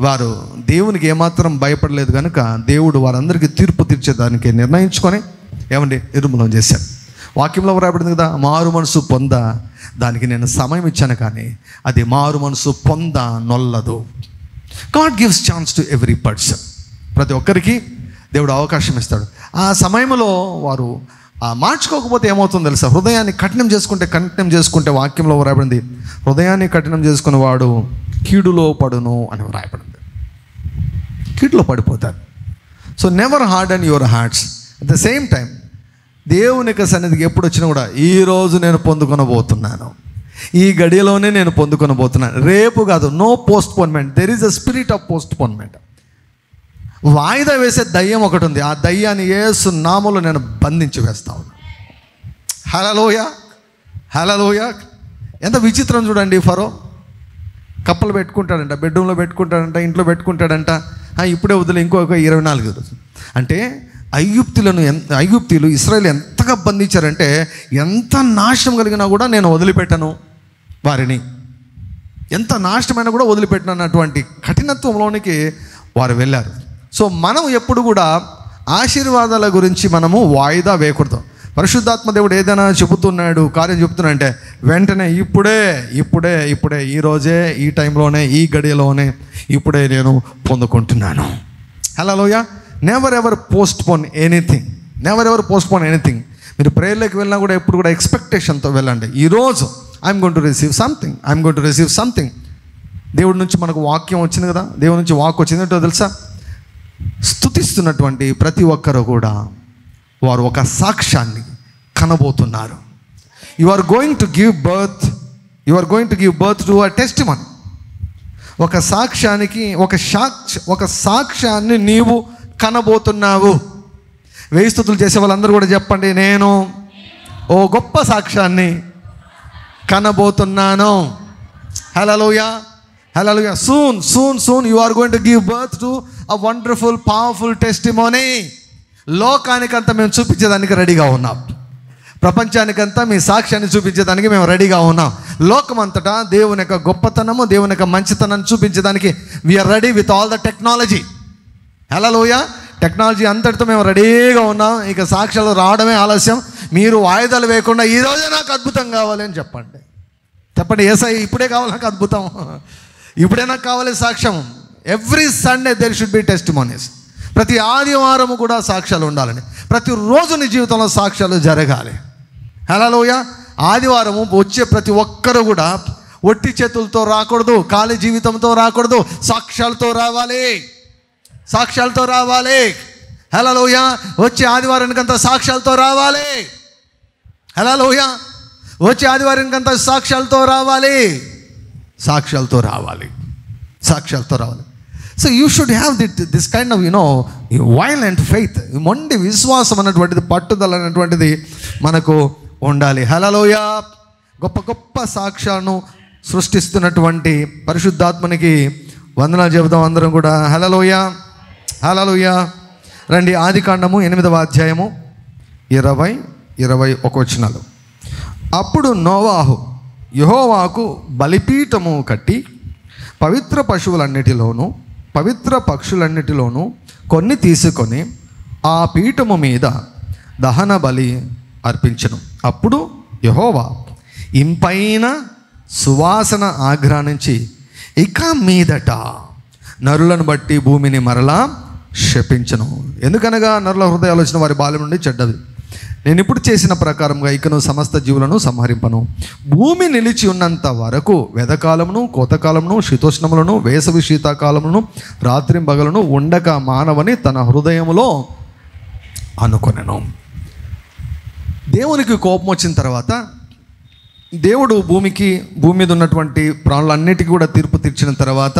వారు దేవునికి ఏమాత్రం భయపడలేదు కనుక దేవుడు వారందరికీ తీర్పు తీర్చేదానికి నిర్ణయించుకొని ఏమండి నిర్మూలన చేశాడు. వాక్యంలో రాబడింది కదా, మారు మనసు పొంద దానికి నేను సమయం ఇచ్చాను కానీ అది మారు మనసు పొంద నొల్లదు. God gives chance to every person. ప్రతి ఒక్కరికి దేవుడు అవకాశం ఇస్తాడు. ఆ సమయంలో వారు మార్చుకోకపోతే ఏమవుతుందో తెలుసా? హృదయాన్ని కఠినం చేసుకుంటే వాక్యంలో రాయబడింది, హృదయాన్ని కఠినం చేసుకునే వాడు కీడులో పడును అని రాయబడింది. కీడులో పడిపోతారు. So never harden your hearts. At the same time దేవుని యొక్క సన్నిధికి ఎప్పుడు వచ్చినా కూడా ఈరోజు నేను పొందుకొనబోతున్నాను, ఈ గడియలోనే నేను పొందుకొనబోతున్నాను, రేపు కాదు. No postponement. There is a spirit of postponement. వాయిదా వేసే దయ్యం ఒకటి ఉంది. ఆ దయ్యాన్ని యేసు నామములో నేను బంధించి వేస్తా ఉన్నాను. హల్లెలూయా. ఎంత విచిత్రం చూడండి. ఫరో కప్పలు పెట్టుకుంటాడంట, బెడ్రూమ్లో పెట్టుకుంటాడంట, ఇంట్లో పెట్టుకుంటాడంట. ఇప్పుడే వదిలే ఇంకో 24 రోజులు. అంటే ఐగుప్తీయులు ఇశ్రాయేలు ఎంతగా బంధించారంటే, ఎంత నాశనం కలిగినా కూడా నేను వదిలిపెట్టను వారిని, ఎంత నాశనమైనా కూడా వదిలిపెట్టను అన్నటువంటి కఠినత్వంలోనికి వారు వెళ్ళారు. సో మనం ఎప్పుడు కూడా ఆశీర్వాదాల గురించి మనము వాయిదా వేయకూడదు. పరిశుద్ధాత్మ దేవుడు ఏదైనా చెబుతున్నాడు, కార్యం చెబుతున్నాడు అంటే వెంటనే ఇప్పుడే ఈరోజే, ఈ టైంలోనే, ఈ గడియలోనే, ఇప్పుడే నేను పొందుకుంటున్నాను. Hallelujah. Never ever postpone anything. మీరు ప్రేయర్లోకి వెళ్ళినా కూడా ఎప్పుడు కూడా ఎక్స్పెక్టేషన్తో వెళ్ళండి. ఈరోజు I'm going to receive something. దేవుడి నుంచి మనకు వాక్యం వచ్చింది కదా, దేవుడి నుంచి వాక్ వచ్చింది ఏంటో తెలుసా? స్తుతిస్తున్నటువంటి ప్రతి ఒక్కరు కూడా వారు ఒక సాక్ష్యాన్ని కనబోతున్నారు. You are going to give birth to a testimony. ఒక సాక్ష్యాన్ని నీవు కనబోతున్నావు. 1000 స్తుతులు చేసే వాళ్ళందరూ కూడా చెప్పండి, నేను ఓ గొప్ప సాక్ష్యాన్ని కనబోతున్నాను. హల్లెలూయా. Soon you are going to give birth to a wonderful, powerful testimony. లోకానికంతా మేము చూపించేదానికి రెడీగా ఉన్నాం. ప్రపంచానికంతా మీ సాక్ష్యాన్ని చూపించేదానికి మేము రెడీగా ఉన్నాం. లోకమంతటా దేవుని యొక్క గొప్పతనము, దేవుని యొక్క మంచితనాన్ని చూపించేదానికి we're ready with all the technology. Hallelujah. Technology అంతటితో మేము రెడీగా ఉన్నాం. ఇక సాక్ష్యాలు రావడమే ఆలస్యం. మీరు వాయిదాలు వేయకుండా ఈరోజే నాకు అద్భుతం కావాలి అని చెప్పండి. యేసయ్య ఇప్పుడే కావాలి నాకు అద్భుతం, ఇప్పుడే నాకు కావాలి సాక్ష్యం. Every Sunday there should be testimonies. ప్రతి ఆదివారము కూడా సాక్ష్యాలు ఉండాలని, ప్రతిరోజు నీ జీవితంలో సాక్ష్యాలు జరగాలి. హల్లెలూయా. ఆదివారము వచ్చే ప్రతి ఒక్కరు కూడా ఒట్టి చేతులతో రాకూడదు, ఖాళీ జీవితంతో రాకూడదు, సాక్ష్యాలతో రావాలి, సాక్ష్యాలతో రావాలి. హల్లెలూయా. వచ్చే ఆదివారానికంతా సాక్ష్యాలతో రావాలి. హల్లెలూయా. వచ్చే ఆదివారానికంతా సాక్ష్యాలతో రావాలి, సాక్ష్యాలతో రావాలి, సాక్ష్యాలతో రావాలి. So you should have this kind of violent faith. మొండి విశ్వాసం అన్నటువంటిది, పట్టుదల అనేటువంటిది మనకు ఉండాలి. హల్లెలూయా. గొప్ప గొప్ప సాక్ష్యాలను సృష్టిస్తున్నటువంటి పరిశుద్ధాత్మనికి వందనాలు చెబుతాం అందరం కూడా. హల్లెలూయా, హల్లెలూయా. రండి, ఆదికాండము 8వ అధ్యాయము 20-21 వచనాలు. అప్పుడు నోవాహు యెహోవాకు బలిపీఠము కట్టి పవిత్ర పశువులన్నిటిలోనూ పవిత్ర పక్షులన్నిటిలోనూ కొన్ని తీసుకొని ఆ పీఠము మీద దహన బలి అర్పించెను. అప్పుడు యెహోవా ఇంపైన సువాసన ఆఘ్రానించి ఇక మీదట నరులను బట్టి భూమిని మరలా శపించెను. ఎందుకనగా నరుల హృదయ ఆలోచన వారి బాల్యం నుండి చెడ్డది. నేను ఇప్పుడు చేసిన ప్రకారంగా ఇకను సమస్త జీవులను సంహరింపను. భూమి నిలిచి ఉన్నంత వరకు వెదకాలమును కోతకాలమును శీతోష్ణములను వేసవి శీతాకాలమును రాత్రింబగలను ఉండక మానవని తన హృదయములో అనుకొనెను. దేవునికి కోపం వచ్చిన తర్వాత దేవుడు భూమి మీద ఉన్నటువంటి ప్రాణులన్నిటికీ కూడా తీర్పు తీర్చిన తర్వాత,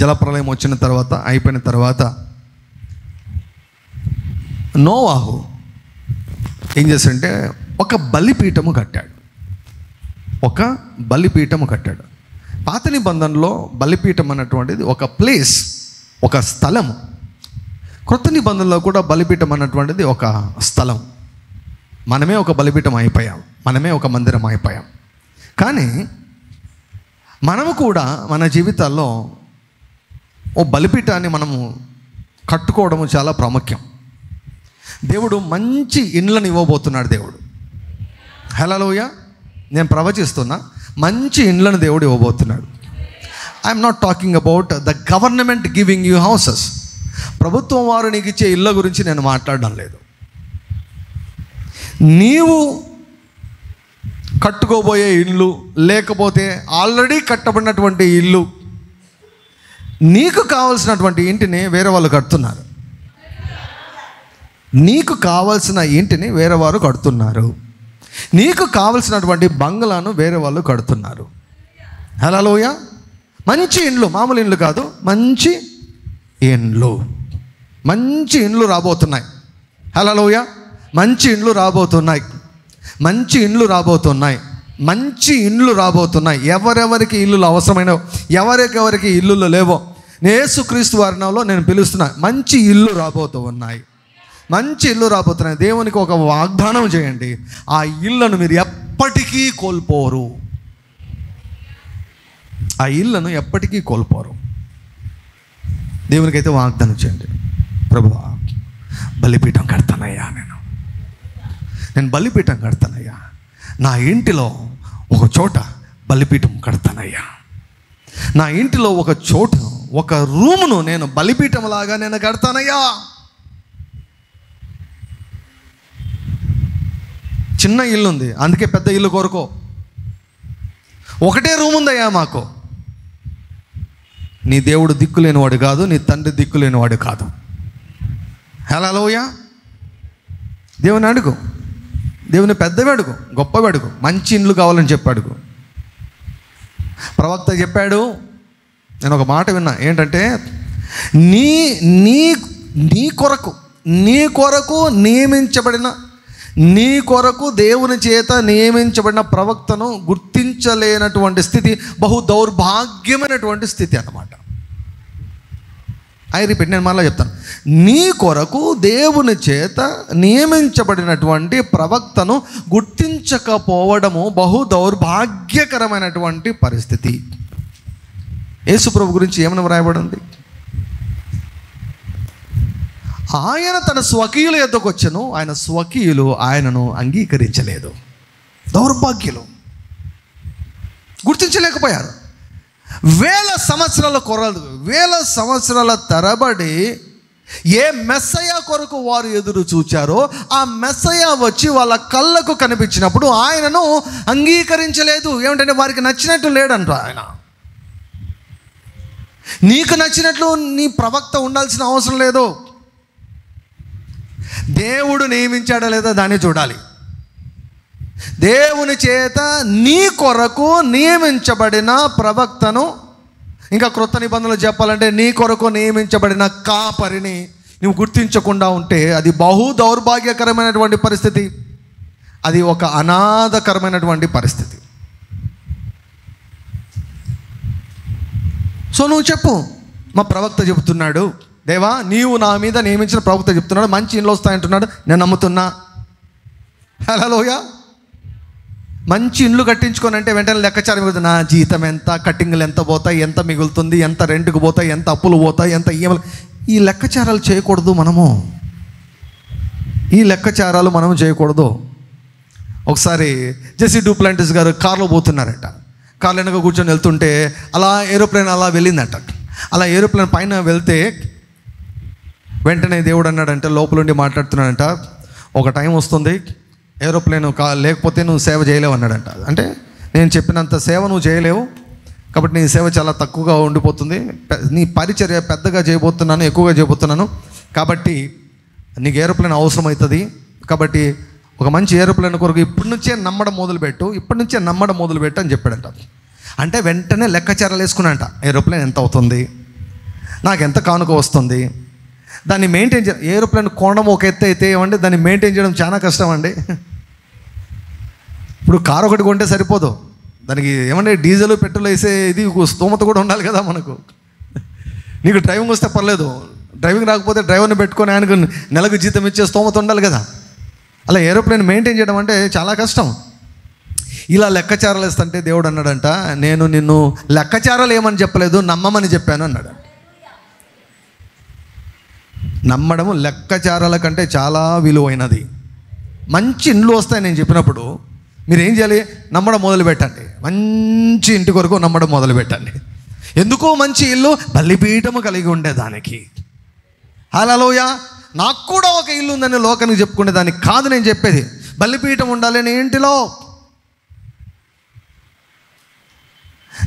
జలప్రలయం వచ్చిన తర్వాత, అయిపోయిన తర్వాత నోవాహు ఏం చేశాడంటే ఒక బలిపీఠము కట్టాడు. ఒక బలిపీఠము కట్టాడు. పాత నిబంధనలో బలిపీఠం అన్నటువంటిది ఒక ప్లేస్, ఒక స్థలము. క్రొత్త నిబంధనలో కూడా బలిపీఠం అన్నటువంటిది ఒక స్థలం. మనమే ఒక బలిపీఠం అయిపోయాం, మనమే ఒక మందిరం అయిపోయాం. కానీ మనము కూడా మన జీవితాల్లో ఓ బలిపీఠాన్ని మనము కట్టుకోవడము చాలా ప్రాముఖ్యం. దేవుడు మంచి ఇండ్లను ఇవ్వబోతున్నాడు దేవుడు. హల్లెలూయా. నేను ప్రవచిస్తున్నా, మంచి ఇండ్లను దేవుడు ఇవ్వబోతున్నాడు. I'm not talking about the government giving you houses. ప్రభుత్వం వారు నీకు ఇచ్చే ఇళ్ళ గురించి నేను మాట్లాడడం లేదు. నీవు కట్టుకోబోయే ఇల్లు, లేకపోతే ఆల్రెడీ కట్టబడినటువంటి ఇల్లు, నీకు కావలసినటువంటి ఇంటిని వేరే వాళ్ళు కడుతున్నారు. నీకు కావలసిన ఇంటిని వేరే వారు కడుతున్నారు. నీకు కావలసినటువంటి బంగ్లాను వేరే వాళ్ళు కడుతున్నారు. హల్లెలూయా. మంచి ఇండ్లు, మామూలు ఇండ్లు కాదు, మంచి ఇండ్లు, మంచి ఇండ్లు రాబోతున్నాయి. హల్లెలూయా. మంచి ఇండ్లు రాబోతున్నాయి, మంచి ఇండ్లు రాబోతున్నాయి, మంచి ఇండ్లు రాబోతున్నాయి. ఎవరెవరికి ఇల్లులు అవసరమైన, ఎవరెవరికి ఇల్లులు లేవో యేసుక్రీస్తు వారి నామములో నేను పిలుస్తున్నా, మంచి ఇల్లు రాబోతూ ఉన్నాయి, మంచి ఇల్లు రాబోతున్నాయి. దేవునికి ఒక వాగ్దానం చేయండి, ఆ ఇళ్ళను మీరు ఎప్పటికీ కోల్పోరు. ఆ ఇళ్ళను ఎప్పటికీ కోల్పోరు. దేవునికైతే వాగ్దానం చేయండి, ప్రభువా బలిపీఠం కడతానయ్యా, నేను బలిపీఠం కడతానయ్యా, నా ఇంటిలో ఒక చోట బలిపీఠం కడతానయ్యా, నా ఇంటిలో ఒక చోటు, ఒక రూమును నేను బలిపీఠం లాగా నేను కడతానయ్యా. చిన్న ఇల్లు ఉంది, అందుకే పెద్ద ఇల్లు కోరుకో. ఒకటే రూమ్ ఉందయ్యా మాకు. నీ దేవుడు దిక్కులేనివాడు కాదు, నీ తండ్రి దిక్కులేనివాడు కాదు. హల్లెలూయా. దేవుని అడుగు, దేవుని పెద్దవి అడుగు, గొప్పవి అడుగు, మంచి ఇండ్లు కావాలని చెప్పి అడుగు. ప్రవక్త చెప్పాడు, నేను ఒక మాట విన్నా, ఏంటంటే నీ నీ నీ కొరకు నీ కొరకు నియమించబడిన, నీ కొరకు దేవుని చేత నియమించబడిన ప్రవక్తను గుర్తించలేనటువంటి స్థితి బహు దౌర్భాగ్యమైనటువంటి స్థితి అన్నమాట. రిపీట్, నేను మళ్ళీ చెప్తాను. నీ కొరకు దేవుని చేత నియమించబడినటువంటి ప్రవక్తను గుర్తించకపోవడము బహు దౌర్భాగ్యకరమైనటువంటి పరిస్థితి. యేసు ప్రభు గురించి ఏమని వ్రాయబడింది? ఆయన తన స్వకీయుల యొద్దకు వచ్చెను, ఆయన స్వకీయులు ఆయనను అంగీకరించలేదు. దౌర్భాగ్యులు, ఏ మెస్సయ కొరకు వారు ఎదురు చూచారో ఆ మెస్సయ వచ్చి వాళ్ళ కళ్ళకు కనిపించినప్పుడు ఆయనను అంగీకరించలేదు. ఏమిటంటే వారికి నచ్చినట్టు లేడంట ఆయన. నీకు నచ్చినట్లు నీ ప్రవక్త ఉండాల్సిన అవసరం లేదు. దేవుడు నియమించాడా లేదా దాన్ని చూడాలి. దేవుని చేత నీ కొరకు నియమించబడిన ప్రవక్తను, ఇంకా క్రొత్త నిబంధనలు చెప్పాలంటే నీ కొరకు నియమించబడిన కాపరిని నువ్వు గుర్తించకుండా ఉంటే అది బహు దౌర్భాగ్యకరమైనటువంటి పరిస్థితి. అది ఒక అనాథకరమైనటువంటి పరిస్థితి. సో నువ్వు చెప్పు, మా ప్రవక్త చెబుతున్నాడు, దేవా నీవు నా మీద నియమించిన ప్రవక్త చెప్తున్నాడు, మంచి ఇండ్లు వస్తాయంటున్నాడు, నేను నమ్ముతున్నా. హల్లెలూయా. మంచి ఇండ్లు కట్టించుకొని అంటే వెంటనే లెక్కచారం మిగులుతుంది. నా జీతం ఎంత, కట్టింగ్లు ఎంత పోతాయి, ఎంత మిగులుతుంది, ఎంత రెంట్కి పోతాయి, ఎంత అప్పులు పోతాయి, ఎంత ఈఎంఐలు. ఈ లెక్కచారాలు చేయకూడదు మనము. ఈ లెక్కచారాలు మనము చేయకూడదు. ఒకసారి జెస్సీ డూప్లాంటిస్ గారు కార్లో పోతున్నారట. కార్లో వెనక కూర్చొని వెళ్తుంటే అలా ఏరోప్లేన్ అలా వెళ్ళిందట. అలా ఏరోప్లేన్ పైన వెళ్తే వెంటనే దేవుడు అన్నాడంటే, లోపలుండి మాట్లాడుతున్నాడంట, ఒక టైం వస్తుంది ఏరోప్లేన్ లేకపోతే నువ్వు సేవ చేయలేవు అన్నాడంట. అంటే నేను చెప్పినంత సేవ నువ్వు చేయలేవు, కాబట్టి నీ సేవ చాలా తక్కువగా ఉండిపోతుంది, నీ పరిచర్య పెద్దగా చేయబోతున్నాను, ఎక్కువగా చేయబోతున్నాను, కాబట్టి నీకు ఏరోప్లేన్ అవసరం అవుతుంది. కాబట్టి ఒక మంచి ఏరోప్లేన్ కొరకు ఇప్పటి నుంచే నమ్మడం మొదలుపెట్టు అని చెప్పాడంట. అంటే వెంటనే లెక్కచారాలు వేసుకున్నాడంట. ఏరోప్లేన్ ఎంత అవుతుంది, నాకు ఎంత కానుక వస్తుంది, దాన్ని మెయింటైన్ ఏరోప్లేన్ కొనడం ఒక ఎత్తు అయితే ఏమంటే దాన్ని మెయింటైన్ చేయడం చాలా కష్టం అండి. ఇప్పుడు కారు ఒకటి కొంటే సరిపోదు, దానికి ఏమంటే డీజిల్ పెట్రోల్ వేసే ఇది స్తోమత కూడా ఉండాలి కదా మనకు. నీకు డ్రైవింగ్ వస్తే పర్లేదు, డ్రైవింగ్ రాకపోతే డ్రైవర్ని పెట్టుకొని ఆయనకు నెలకు జీతం ఇచ్చే స్తోమత ఉండాలి కదా. అలా ఏరోప్లేన్ మెయింటైన్ చేయడం అంటే చాలా కష్టం. ఇలా లెక్కచారాలు వేస్తుంటే దేవుడు అన్నాడంట, నేను నిన్ను లెక్కచారాలు ఏమని చెప్పలేదు, నమ్మమని చెప్పాను అన్నాడు. నమ్మడము లెక్కచారాల కంటే చాలా విలువైనది. మంచి ఇండ్లు వస్తాయి నేను చెప్పినప్పుడు మీరు ఏం చేయాలి, నమ్మడం మొదలుపెట్టండి. మంచి ఇంటి కొరకు నమ్మడం మొదలుపెట్టండి. ఎందుకో మంచి ఇల్లు బలిపీఠము కలిగి ఉండేదానికి. హల్లెలూయా. నాకు కూడా ఒక ఇల్లు ఉందని లోకానికి చెప్పుకునేదానికి కాదు నేను చెప్పేది. బలిపీఠం ఉండాలి నీ ఇంటిలో.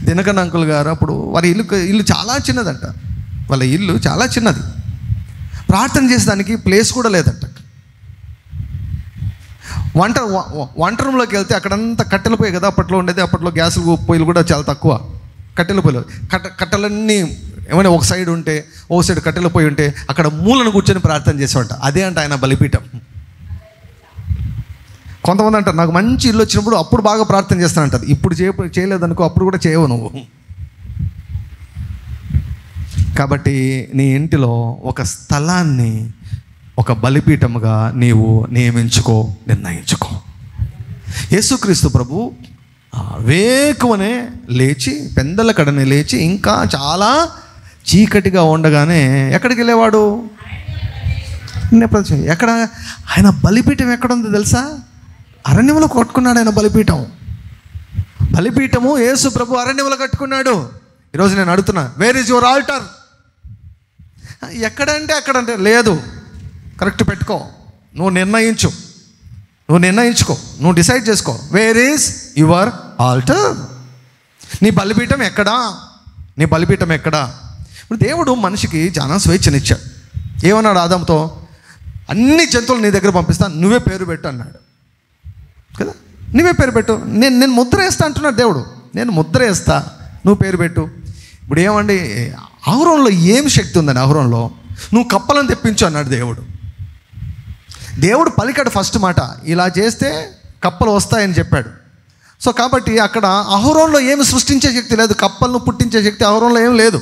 దినకర్ అంకుల్ గారు అప్పుడు వారి ఇల్లు చాలా చిన్నదంట. వాళ్ళ ఇల్లు చాలా చిన్నది, ప్రార్థన చేసేదానికి ప్లేస్ కూడా లేదంట. వంట రూమ్లోకి వెళ్తే అక్కడంతా కట్టెల పొయ్యి కదా అప్పట్లో ఉండేది. అప్పట్లో గ్యాసులు పొయ్యిలు కూడా చాలా తక్కువ. కట్టెల పొయ్యిలు కట్టెలన్నీ ఏమైనా ఒక సైడ్ ఉంటే, ఓ సైడ్ కట్టెల పొయ్యి ఉంటే అక్కడ మూలను కూర్చొని ప్రార్థన చేసేవాట. అదే అంట ఆయన బలిపీఠం. కొంతమంది అంటారు నాకు మంచి ఇల్లు వచ్చినప్పుడు అప్పుడు బాగా ప్రార్థన చేస్తానంటారు. ఇప్పుడు చేయలేదనుకో, అప్పుడు కూడా చేయవు నువ్వు. కాబట్టి నీ ఇంటిలో ఒక స్థలాన్ని ఒక బలిపీఠముగా నీవు నిర్ణయించుకో. యేసుక్రీస్తు ప్రభు వేకువనే లేచి, పెందల కడనే లేచి, ఇంకా చాలా చీకటిగా ఉండగానే ఎక్కడికి వెళ్ళేవాడు? ఎక్కడ ఆయన బలిపీఠం ఎక్కడుందో తెలుసా? అరణ్యంలో కట్టుకున్నాడు ఆయన బలిపీఠము యేసు ప్రభు అరణ్యంలో కట్టుకున్నాడు. ఈరోజు నేను అడుగుతున్నా, వేర్ ఈజ్ యువర్ ఆల్టర్? ఎక్కడంటే అక్కడంటే లేదు, కరెక్ట్ పెట్టుకో, నువ్వు నిర్ణయించుకో, నువ్వు డిసైడ్ చేసుకో. Where is your altar? నీ బలిపీఠం ఎక్కడా? ఇప్పుడు దేవుడు మనిషికి చాలా స్వేచ్ఛనిచ్చాడు. ఏమన్నాడు ఆదాముతో? అన్ని జంతువులు నీ దగ్గర పంపిస్తాను, నువ్వే పేరు పెట్టు అన్నాడు కదా. నువ్వే పేరు పెట్టు, నేను ముద్ర వేస్తా అంటున్నాడు దేవుడు. నేను ముద్ర వేస్తా, నువ్వు పేరు పెట్టు. ఇప్పుడు ఏమండి, అహరోనులో ఏం శక్తి ఉందని? అహరోనులో నువ్వు కప్పలను తెప్పించు అన్నాడు దేవుడు పలికాడు ఫస్ట్ మాట, ఇలా చేస్తే కప్పలు వస్తాయని చెప్పాడు. సో కాబట్టి అక్కడ అహరోనులో ఏమి సృష్టించే శక్తి లేదు, కప్పలను పుట్టించే శక్తి అహరోనులో ఏం లేదు.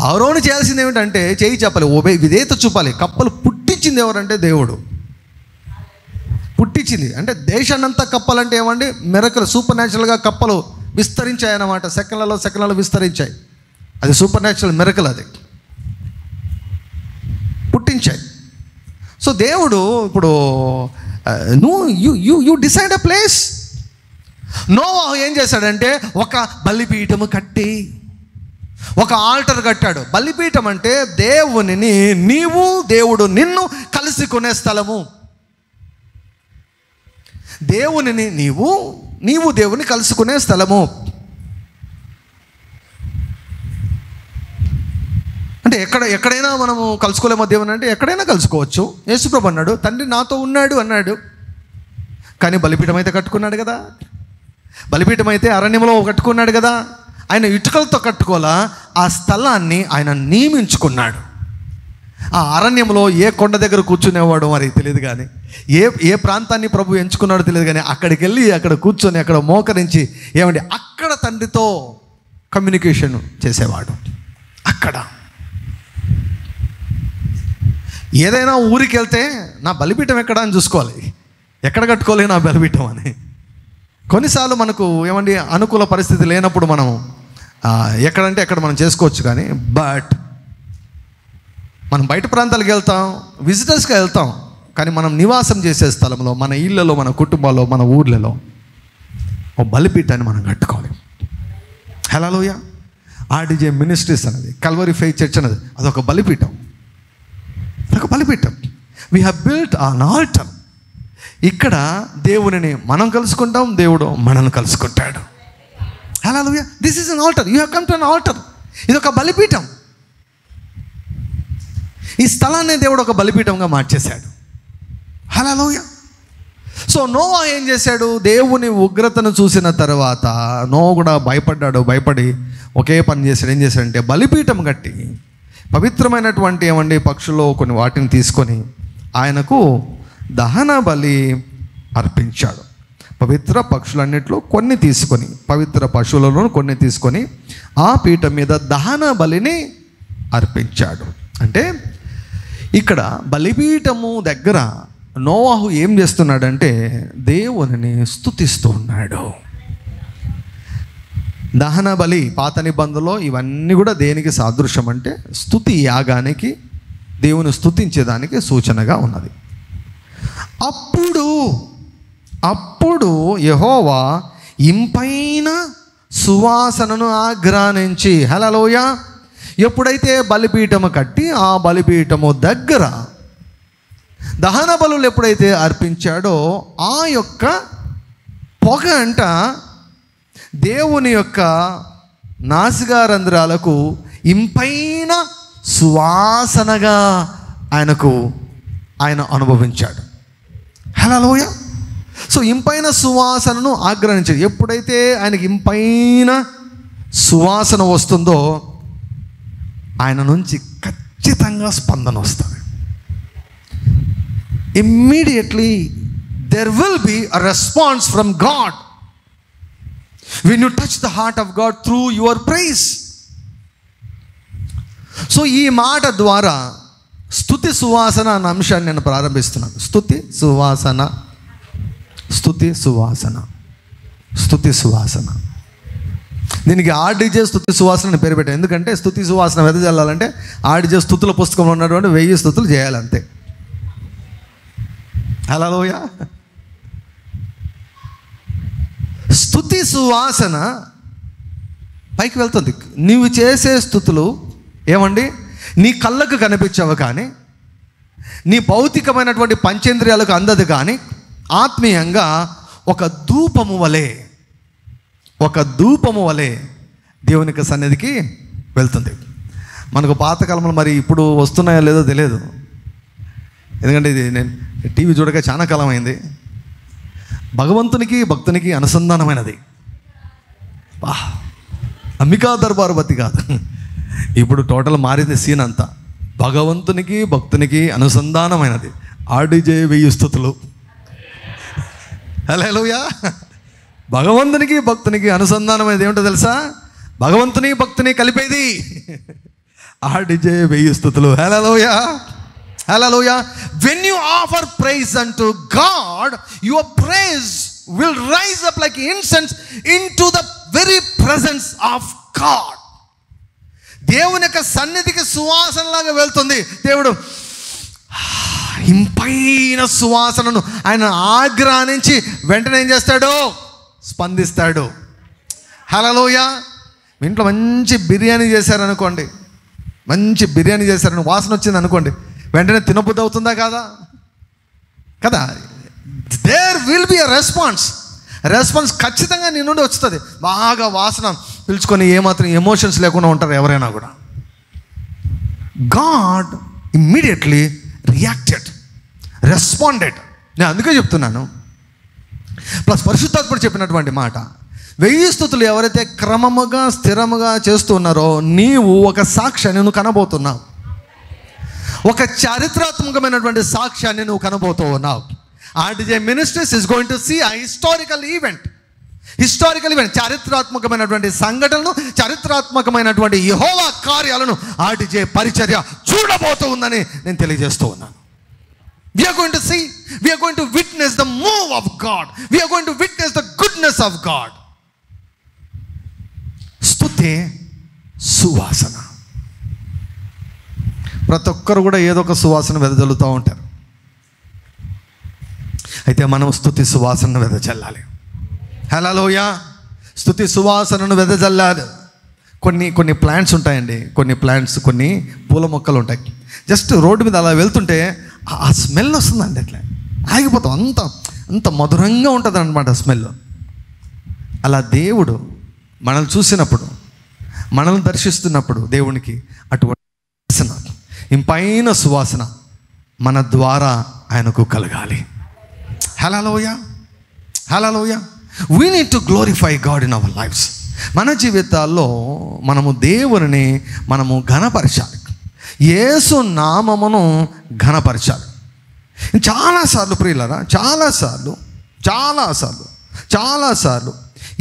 అహరోను చేయాల్సింది ఏమిటంటే చేయి చెప్పాలి, విధేయత చూపాలి. కప్పలు పుట్టించింది ఎవరంటే దేవుడు పుట్టించింది. అంటే దేశాన్నంతా కప్పలంటే ఏమండి, మిరకల్, సూపర్ న్యాచురల్గా కప్పలు విస్తరించాయన్నమాట. సెకండ్లలో విస్తరించాయి. అది సూపర్ న్యాచురల్ మిరకల్, అది పుట్టించాయి. సో దేవుడు ఇప్పుడు యూ డిసైడ్ అ ప్లేస్. నోవాహు ఏం చేశాడంటే ఒక బలిపీఠము కట్టి, ఒక ఆల్టర్ కట్టాడు. బలిపీఠం అంటే దేవునిని నీవు, దేవుడు నిన్ను కలుసుకునే స్థలము. దేవునిని నీవు దేవుని కలుసుకునే స్థలము. అంటే ఎక్కడైనా మనము కలుసుకోలేమో దేవుని అంటే ఎక్కడైనా కలుసుకోవచ్చు. యేసుప్రభు అన్నాడు, తండ్రి నాతో ఉన్నాడు అన్నాడు. కానీ బలిపీఠం అయితే కట్టుకున్నాడు కదా. బలిపీఠం అయితే అరణ్యంలో కట్టుకున్నాడు కదా. ఆయన ఇటుకలతో కట్టుకోలా, ఆ స్థలాన్ని ఆయన నియమించుకున్నాడు. ఆ అరణ్యంలో ఏ కొండ దగ్గర కూర్చునేవాడు మరి తెలియదు, కానీ ఏ ప్రాంతాన్ని ప్రభు ఎంచుకున్నాడో తెలియదు, కానీ అక్కడికి వెళ్ళి అక్కడ కూర్చొని అక్కడ మోకరించి ఏమండి అక్కడ తండ్రితో కమ్యూనికేషన్ చేసేవాడు. అక్కడ ఏదైనా ఊరికి వెళ్తే నా బలిపీఠం ఎక్కడ అని చూసుకోవాలి, ఎక్కడ కట్టుకోలే నా బలిపీఠం అని. కొన్నిసార్లు మనకు ఏమండి అనుకూల పరిస్థితి లేనప్పుడు మనం ఎక్కడంటే ఎక్కడ మనం చేసుకోవచ్చు, కానీ బట్ మనం బయట ప్రాంతాలకు వెళ్తాం, విజిటర్స్గా వెళ్తాం, కానీ మనం నివాసం చేసే స్థలంలో, మన ఇళ్ళలో, మన కుటుంబాల్లో, మన ఊర్లలో ఓ బలిపీఠాన్ని మనం కట్టుకోవాలి. హల్లెలూయా. ఆర్డీజే మినిస్ట్రీస్ అనేది, కల్వరీ ఫెయిత్ చర్చ్ అనేది అదొక బలిపీఠం. అదొక బలిపీఠం. We have built an altar. ఇక్కడ దేవునిని మనం కలుసుకుంటాం, దేవుడు మనల్ని కలుసుకుంటాడు. Hallelujah. This is an altar. You have come to an altar. ఇది ఒక బలిపీఠం. ఈ స్థలాన్ని దేవుడు ఒక బలిపీఠంగా మార్చేశాడు. హల్లెలూయా. సో నోవా ఏం చేశాడు? దేవుని ఉగ్రతను చూసిన తర్వాత నోవా కూడా భయపడి ఒకే పని చేశాడు. ఏం చేశాడంటే బలిపీఠం కట్టి పవిత్రమైనటువంటి ఏమండి పక్షుల్లో కొన్ని వాటిని తీసుకొని ఆయనకు దహన బలి అర్పించాడు. పవిత్ర పక్షులన్నిట్లో కొన్ని తీసుకొని, పవిత్ర పశువులలో కొన్ని తీసుకొని ఆ పీఠం మీద దహన బలిని అర్పించాడు. అంటే ఇక్కడ బలిపీఠము దగ్గర నోవాహు ఏం చేస్తున్నాడంటే దేవునిని స్తుతిస్తూ ఉన్నాడు. దహన బలి పాత నిబంధనలో ఇవన్నీ కూడా దేనికి సాదృశ్యం అంటే స్తుతి యాగానికి, దేవుని స్తుతించేదానికి సూచనగా ఉన్నది. అప్పుడు యెహోవా ఇంపైన సువాసనను ఆగ్రానించి, హల్లెలూయా, ఎప్పుడైతే బలిపీఠము కట్టి ఆ బలిపీఠము దగ్గర దహన బలులు ఎప్పుడైతే అర్పించాడో ఆ యొక్క పొగ అంట దేవుని యొక్క నాసికారంధ్రాలకు ఇంపైన సువాసనగా ఆయన అనుభవించాడు. హల్లెలూయా. సో ఇంపైన సువాసనను ఆగ్రహించాడు. ఎప్పుడైతే ఆయనకి ఇంపైన సువాసన వస్తుందో ఆయన నుంచి ఖచ్చితంగా స్పందన వస్తుంది. Immediately there will be a response from God when you touch the heart of God through your praise. So ఈ మాట ద్వారా స్తుతి సువాసన అన్న అంశాన్ని నేను ప్రారంభిస్తున్నాను. స్తుతి సువాసన. దీనికి ఆర్డీజే స్తుతి సువాసన అని పేరు పెట్టాను. ఎందుకంటే స్తుతి సువాసన వెదజల్లాలంటే ఆర్డీజే స్తుతుల పుస్తకంలో ఉన్నటువంటి 1000 స్తుతులు చేయాలంతే. హల్లెలూయా. స్తుతి సువాసన పైకి వెళ్తుంది. నీవు చేసే స్తుతులు ఏమండి నీ కళ్ళకు కనిపించవు, కానీ నీ భౌతికమైనటువంటి పంచేంద్రియాలకు అందదు, కానీ ఆత్మీయంగా ఒక ధూపము వలె దేవునికి సన్నిధికి వెళ్తుంది. మనకు పాతకాలంలో మరి ఇప్పుడు వస్తున్నాయో లేదో తెలియదు, ఎందుకంటే ఇది నేను టీవీ చూడక చాలా కాలం అయింది. భగవంతునికి భక్తునికి అనుసంధానమైనది. అంబికా దర్బారు బతి కాదు, ఇప్పుడు టోటల్ మారింది సీన్ అంతా. భగవంతునికి భక్తునికి అనుసంధానమైనది. ఆర్డీజే 1000 స్తుతులు. హల్లెలూయా. భగవంతునికి భక్తునికి అనుసంధానమైనది ఏమిటో తెలుసా? భగవంతుని భక్తుని కలిపేది ఆర్డీజే 1000 స్తుతులు. హల్లెలూయా. Hallelujah. When you offer praise unto God, your praise will rise up like incense into the very presence of God. దేవుని యొక్క సన్నిధికి సువాసనలాగా వెళ్తుంది. దేవుడు ఇంపైన సువాసనను ఆయన ఆగ్రహించి వెంటనే ఏం చేస్తాడు? స్పందిస్తాడు. హల్లెలూయా. మీ ఇంట్లో మంచి బిర్యానీ చేశారనుకోండి, మంచి బిర్యానీ చేశారని వాసన వచ్చింది అనుకోండి, వెంటనే తినబుద్ధి అవుతుందా కాదా? కదా. There will be a response ఖచ్చితంగా నీ నుండి వస్తుంది. బాగా వాసన పిలుచుకొని ఏమాత్రం ఎమోషన్స్ లేకుండా ఉంటారు ఎవరైనా కూడా. God immediately responded. నేను అందుకే చెప్తున్నాను. ప్లస్ పరిశుద్ధాత్ముడు చెప్పినటువంటి మాట, 1000 స్తుతులు ఎవరైతే క్రమముగా స్థిరముగా చేస్తూ ఉన్నారో నీవు ఒక సాక్ష్యాన్ని నువ్వు కనబోతున్నావు. ఒక చారిత్రాత్మకమైనటువంటి సాక్ష్యాన్ని నువ్వు కనబోతూ ఉన్నావు. RTJ Ministries is going to see a historical event, చారిత్రాత్మకమైనటువంటి సంఘటనలు, చారిత్రాత్మకమైనటువంటి యెహోవా కార్యాలను RTJ పరిచర్య చూడబోతూ ఉందని నేను తెలియజేస్తూ ఉన్నాను. We are going to see, we are going to witness the move of God, we are going to witness the goodness of God. స్తుతి సువాసన. ప్రతి ఒక్కరు కూడా ఏదో ఒక సువాసన వెదజల్లుతూ ఉంటారు. అయితే మనం స్తుతి సువాసనను వెదజల్లాలి. హల్లెలూయా. స్తుతి సువాసనను వెదజల్లాలి. కొన్ని ప్లాంట్స్ ఉంటాయండి, కొన్ని పూల మొక్కలు ఉంటాయి. జస్ట్ రోడ్డు మీద అలా వెళ్తుంటే ఆ స్మెల్ వస్తుందండి, అట్లా ఆగిపోతాం. అంత మధురంగా ఉంటుంది అన్నమాట స్మెల్. అలా దేవుడు మనల్ని చూసినప్పుడు, మనల్ని దర్శిస్తున్నప్పుడు దేవునికి అటువంటి సువాసన, ఇంపైన సువాసన మన ద్వారా ఆయనకు కలగాలి. Hallelujah. We need to glorify God in our lives. మన జీవితాల్లో మనము దేవుని ఘనపరచాలి. యేసు నామమును ఘనపరచాలి. చాలాసార్లు ప్రియులారా, చాలాసార్లు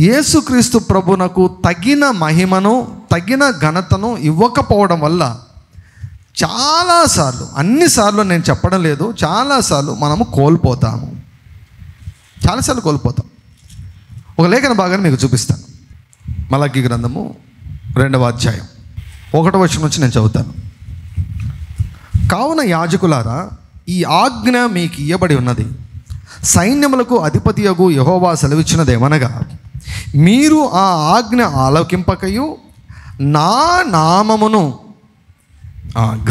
యేసుక్రీస్తు ప్రభునకు తగిన మహిమను, తగిన ఘనతను ఇవ్వకపోవడం వల్ల చాలాసార్లు, అన్నిసార్లు నేను చెప్పడం లేదు, చాలాసార్లు మనము కోల్పోతాం. ఒక లేఖన భాగాన్ని మీకు చూపిస్తాను. మలాకీ గ్రంథము 2వ అధ్యాయం 1వ వచనం నుంచి నేను చదువుతాను. కావున యాజకులారా, ఈ ఆజ్ఞ మీకు ఇయ్యబడి ఉన్నది. సైన్యములకు అధిపతియగు యెహోవా సెలవిచ్చినదేమనగా, మీరు ఆ ఆజ్ఞ ఆలకింపకయు నా నామమును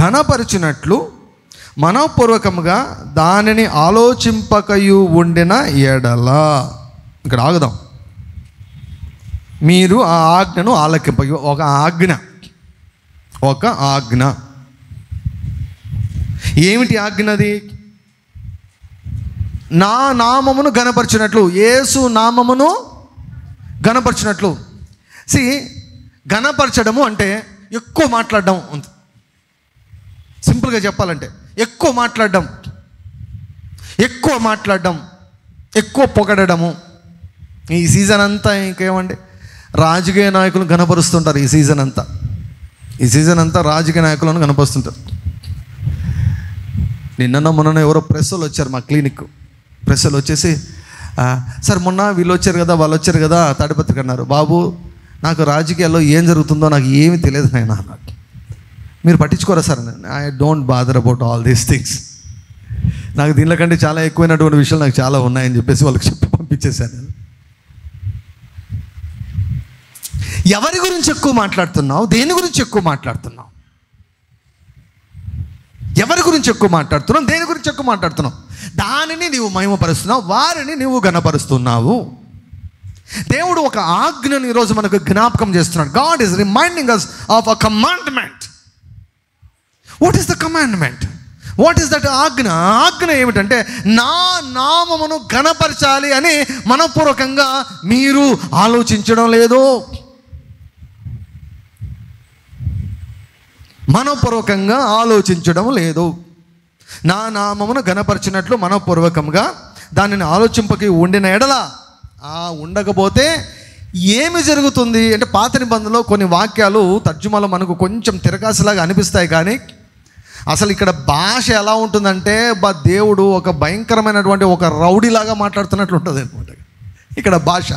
ఘనపరిచినట్లు మనఃపూర్వకముగా దానిని ఆలోచింపకయు ఉండిన ఎడల. ఇక్కడ ఆగుదాం. మీరు ఆ ఆజ్ఞను ఆలకింపకయు. ఒక ఆజ్ఞ. ఏమిటి ఆజ్ఞది? నా నామమును ఘనపరిచినట్లు, యేసు నామమును ఘనపరిచినట్లు. ఘనపరచడము అంటే ఎక్కువ మాట్లాడడం. సింపుల్గా చెప్పాలంటే ఎక్కువ మాట్లాడడం, ఎక్కువ పొగడము. ఈ సీజన్ అంతా ఇంకేమండి, రాజకీయ నాయకులను ఘనపరుస్తుంటారు. ఈ సీజన్ అంతా రాజకీయ నాయకులను ఘనపరుస్తుంటారు. మొన్న ఎవరో ప్రెస్ వాళ్ళు వచ్చారు మా క్లినిక్. ప్రెస్ వాళ్ళు వచ్చేసి, సార్ మొన్న వీళ్ళు వచ్చారు కదా, వాళ్ళు వచ్చారు కదా, తాడిపత్రికి అన్నారు. బాబు, నాకు రాజకీయాల్లో ఏం జరుగుతుందో నాకు ఏమీ తెలియదు నాయన అన్నాడు. మీరు పట్టించుకోరా sir? I don't bother about all these things. నాకు దీనిలో కంటే చాలా ఎక్కువైనటువంటి విషయాలు నాకు చాలా ఉన్నాయని చెప్పేసి వాళ్ళకి చెప్పి పంపించేశాను. ఎవరి గురించి ఎక్కువ మాట్లాడుతున్నావు? దేని గురించి ఎక్కువ మాట్లాడుతున్నావు? ఎవరి గురించి ఎక్కువ మాట్లాడుతున్నావు? దేని గురించి ఎక్కువ మాట్లాడుతున్నావు? దానిని నీవు మహిమపరుస్తున్నావు, వారిని నీవు ఘనపరుస్తున్నావు. దేవుడు ఒక ఆజ్ఞను ఈరోజు మనకు జ్ఞాపకం చేస్తున్నాడు. God is reminding us of a commandment. What is the commandment? What is that ఆజ్ఞ? ఆజ్ఞ ఏమిటంటే నా నామమును ఘనపరచాలి అని మనపూర్వకంగా మీరు ఆలోచించడం లేదు. మనపూర్వకంగా ఆలోచించడం లేదు. నా నామమును ఘనపరిచినట్లు మనపూర్వకంగా దానిని ఆలోచింపకి ఉండిన ఎడల, ఉండకపోతే ఏమి జరుగుతుంది అంటే, పాత నిబంధనలో కొన్ని వాక్యాలు తర్జుమాలో మనకు కొంచెం తిరగాసులాగా అనిపిస్తాయి. కానీ అసలు ఇక్కడ భాష ఎలా ఉంటుందంటే, దేవుడు ఒక భయంకరమైనటువంటి ఒక రౌడీలాగా మాట్లాడుతున్నట్లు ఉంటుంది అనమాట. ఇక్కడ భాష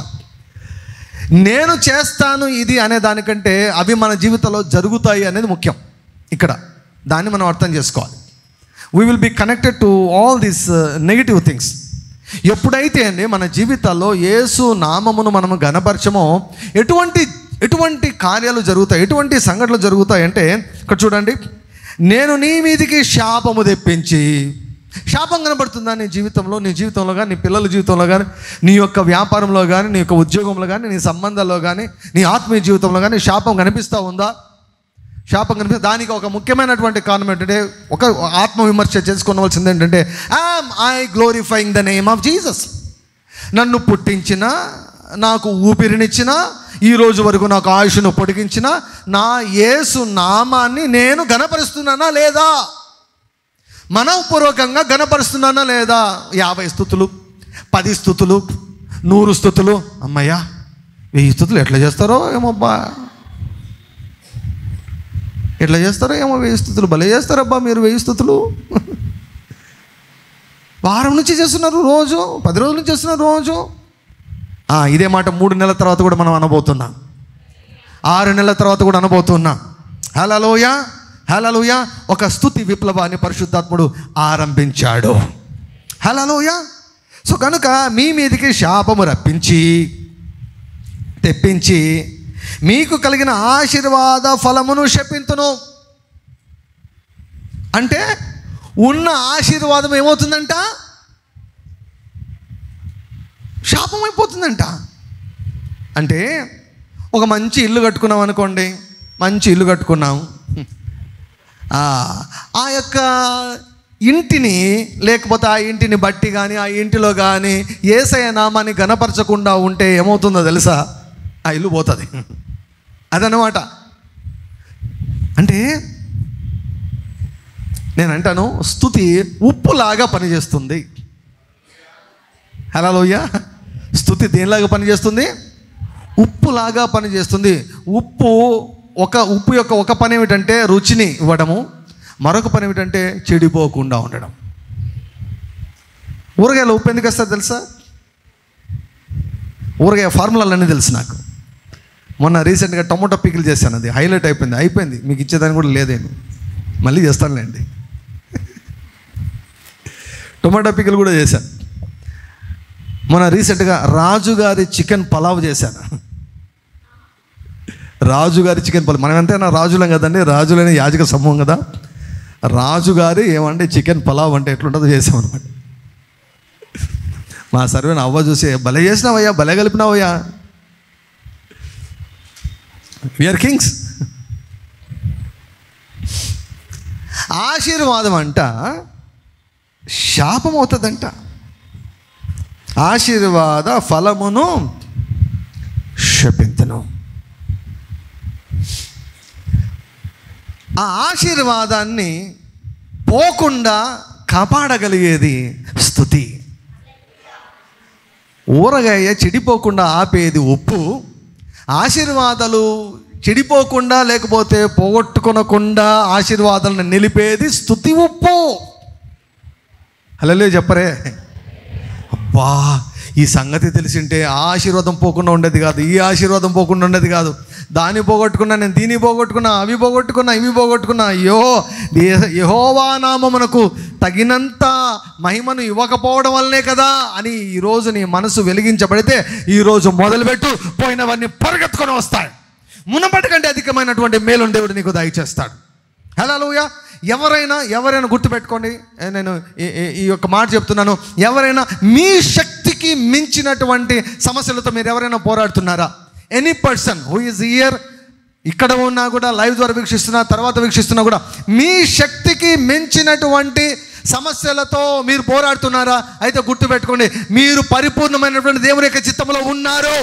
నేను చేస్తాను ఇది అనే దానికంటే అవి మన జీవితంలో జరుగుతాయి అనేది ముఖ్యం. ఇక్కడ దాన్ని మనం అర్థం చేసుకోవాలి. We will be connected to all these negative things. ఎప్పుడైతే అండి మన జీవితాల్లో యేసు నామమును మనము ఘనపరచమో, ఎటువంటి ఎటువంటి కార్యాలు జరుగుతాయి, ఎటువంటి సంఘటనలు జరుగుతాయి అంటే ఇక్కడ చూడండి, నేను నీ మీదికి శాపము తెప్పించి. శాపం కనబడుతుందా నీ జీవితంలో, నీ జీవితంలో కానీ, నీ పిల్లల జీవితంలో కానీ, నీ యొక్క వ్యాపారంలో కానీ, నీ యొక్క ఉద్యోగంలో కానీ, నీ సంబంధాల్లో కానీ, నీ ఆత్మీయ జీవితంలో కానీ శాపం కనిపిస్తూ ఉందా? శాపం కనిపిస్తుంది. దానికి ఒక ముఖ్యమైనటువంటి కారణం ఏంటంటే, ఒక ఆత్మవిమర్శ చేసుకోవాల్సింది ఏంటంటే, I glorifying the name of Jesus. నన్ను పుట్టించిన, నాకు ఊపిరినిచ్చిన, ఈ రోజు వరకు నాకు ఆయుష్ను పొడిగించిన నా యేసు నామాన్ని నేను ఘనపరుస్తున్నానా లేదా? మనఃపూర్వకంగా ఘనపరుస్తున్నానా లేదా? 50 స్తుతులు, 10 స్తుతులు, 100 స్తుతులు, అమ్మయ్యా 1000 స్తుతులు ఎట్లా చేస్తారో ఏమోబ్బా, ఎట్లా చేస్తారో ఏమో 1000 స్తుతులు భలే చేస్తారబ్బా మీరు 1000 స్తుతులు. వారం నుంచి చేస్తున్నారు, రోజు 10 రోజుల నుంచి చేస్తున్నారు రోజు. ఇదే మాట 3 నెలల తర్వాత కూడా మనం అనబోతున్నాం, 6 నెలల తర్వాత కూడా అనబోతున్నాం. హల్లెలూయా, హల్లెలూయా. ఒక స్తుతి విప్లవాన్ని పరిశుద్ధాత్ముడు ఆరంభించాడు. హల్లెలూయా. సో కనుక మీ మీదికి శాపము తెప్పించి మీకు కలిగిన ఆశీర్వాద ఫలమును శపింతును. అంటే ఉన్న ఆశీర్వాదం ఏమవుతుందంట? శాపం అయిపోతుందంట. అంటే ఒక మంచి ఇల్లు కట్టుకున్నాం అనుకోండి, మంచి ఇల్లు కట్టుకున్నాం, ఆ యొక్క ఇంటిని, లేకపోతే ఆ ఇంటిని బట్టి కానీ, ఆ ఇంటిలో కానీ యేసయ్య నామాన్ని ఘనపరచకుండా ఉంటే ఏమవుతుందో తెలుసా? ఆ ఇల్లు పోతుంది. అదనమాట. అంటే నేను అంటాను, స్తుతి ఉప్పులాగా పనిచేస్తుంది. హల్లెలూయా. స్తుతి దేనిలాగా పనిచేస్తుంది? ఉప్పులాగా పనిచేస్తుంది. ఉప్పు యొక్క ఒక పని ఏమిటంటే రుచిని ఇవ్వడము, మరొక పని ఏమిటంటే చెడిపోకుండా ఉండడం. ఊరగాయలో ఉప్పు ఎందుకు వస్తుంది తెలుసా? ఊరగాయ ఫార్ములాలన్నీ తెలుసు నాకు. మొన్న రీసెంట్గా టొమాటో పికిల్ చేశాను, అది హైలైట్ అయిపోయింది. మీకు ఇచ్చేదాన్ని కూడా లేదేమి, మళ్ళీ చేస్తానులేండి. టొమాటో పికిల్ కూడా చేశాను. మొన్న రీసెంట్గా రాజుగారి చికెన్ పలావ్ చేశాను. రాజుగారి చికెన్ పలావ్. మనం ఎంతైనా రాజులం కదండి, రాజులైన యాజక సమూహం కదా. రాజుగారి ఏమంటే చికెన్ పలావ్ అంటే ఎట్లుంటుందో చేసామన్నమాట. మా సర్వేని అవ్వ చూసి, భలే చేసినావయ్యా, భలే కలిపినావయ్యా, వీఆర్ కింగ్స్. ఆశీర్వాదం అంట శాపం అవుతుందంట. ఆశీర్వాద ఫలమును శపింతును. ఆ ఆశీర్వాదాన్ని పోకుండా కాపాడగలిగేది స్తుతి. ఊరగాయ చెడిపోకుండా ఆపేది ఉప్పు. ఆశీర్వాదాలు చెడిపోకుండా లేకపోతే పోగొట్టుకొనకుండా ఆశీర్వాదాలను నిలిపేది స్తుతి ఉప్పు. హల్లెలూయా చెప్పరే. అబ్బా, ఈ సంగతి తెలిసింటే ఆ ఆశీర్వాదం పోకుండా ఉండేది కాదు, ఈ ఆశీర్వాదం పోకుండా ఉండేది కాదు. దాన్ని పోగొట్టుకున్నా, నేను దీన్ని పోగొట్టుకున్నా, అవి పోగొట్టుకున్నా, ఇవి పోగొట్టుకున్నా. అయ్యో, యెహోవా నామమునకు తగినంత మహిమను ఇవ్వకపోవడం వల్లనే కదా అని ఈరోజు నీ మనసు వెలిగించబడితే, ఈరోజు మొదలుపెట్టు, పోయినవన్నీ పరిగెత్తుకొని వస్తాయి. మునపటి కంటే అధికమైనటువంటి మేలును దేవుడు నీకు దయచేస్తాడు. హల్లెలూయా. ఎవరైనా గుర్తుపెట్టుకోండి, నేను ఈ యొక్క మాట చెప్తున్నాను. ఎవరైనా మీ శక్తికి మించినటువంటి సమస్యలతో మీరు ఎవరైనా పోరాడుతున్నారా? Any person who is here, ఇక్కడ ఉన్నా కూడా, లైవ్ ద్వారా వీక్షిస్తున్నా, తర్వాత వీక్షిస్తున్నా కూడా, మీ శక్తికి మించినటువంటి సమస్యలతో మీరు పోరాడుతున్నారా? అయితే గుర్తుపెట్టుకోండి, మీరు పరిపూర్ణమైనటువంటి దేవుని యొక్క చిత్తంలో ఉన్నారు.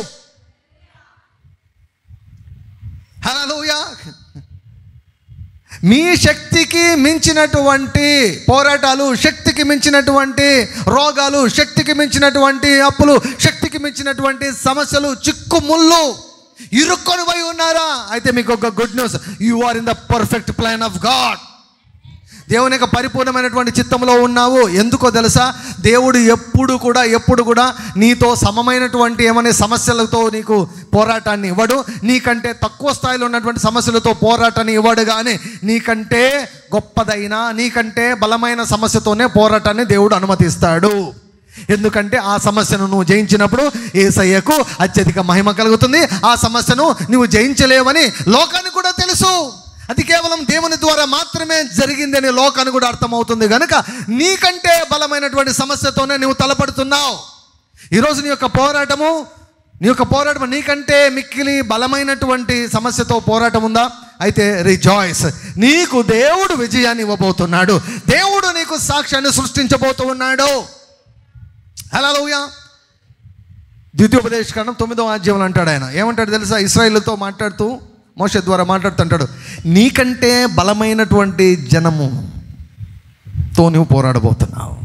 హల్లెలూయా. మీ శక్తికి మించినటువంటి పోరాటాలు, శక్తికి మించినటువంటి రోగాలు, శక్తికి మించినటువంటి అప్పులు, శక్తికి మించినటువంటి సమస్యలు, చిక్కుముళ్ళు ఇరుక్కొని పోయి ఉన్నారా? అయితే మీకు ఒక good news, you are in the perfect plan of God. దేవుని యొక్క పరిపూర్ణమైనటువంటి చిత్తంలో ఉన్నావు. ఎందుకో తెలుసా? దేవుడు ఎప్పుడు కూడా నీతో సమమైనటువంటి ఏమనే సమస్యలతో నీకు పోరాటాన్ని ఇవ్వడు. నీకంటే తక్కువ స్థాయిలో ఉన్నటువంటి సమస్యలతో పోరాటాన్ని ఇవ్వడు. కానీ నీకంటే గొప్పదైన, నీకంటే బలమైన సమస్యతోనే పోరాటాన్ని దేవుడు అనుమతిస్తాడు. ఎందుకంటే ఆ సమస్యను నువ్వు జయించినప్పుడు యేసయ్యకు అత్యధిక మహిమ కలుగుతుంది. ఆ సమస్యను నువ్వు జయించలేవని లోకానికి కూడా తెలుసు. అది కేవలం దేవుని ద్వారా మాత్రమే జరిగిందని లోకానికి కూడా అర్థమవుతుంది. కనుక నీకంటే బలమైనటువంటి సమస్యతోనే నువ్వు తలపడుతున్నావు. ఈరోజు నీ యొక్క పోరాటము నీకంటే మిక్కిలి బలమైనటువంటి సమస్యతో పోరాటం ఉందా? అయితే రిజాయిస్, నీకు దేవుడు విజయాన్ని ఇవ్వబోతున్నాడు. దేవుడు నీకు సాక్ష్యాన్ని సృష్టించబోతూ ఉన్నాడు. హల్లెలూయా. ద్వితీయోపదేశకాండం 9వ అధ్యాయంలో అంటాడు ఆయన, ఏమంటాడు తెలుసా? ఇశ్రాయేలుతో మాట్లాడుతూ, మోషే ద్వారా మాట్లాడుతుంటాడు, నీకంటే బలమైనటువంటి జనముతో నువ్వు పోరాడబోతున్నావు.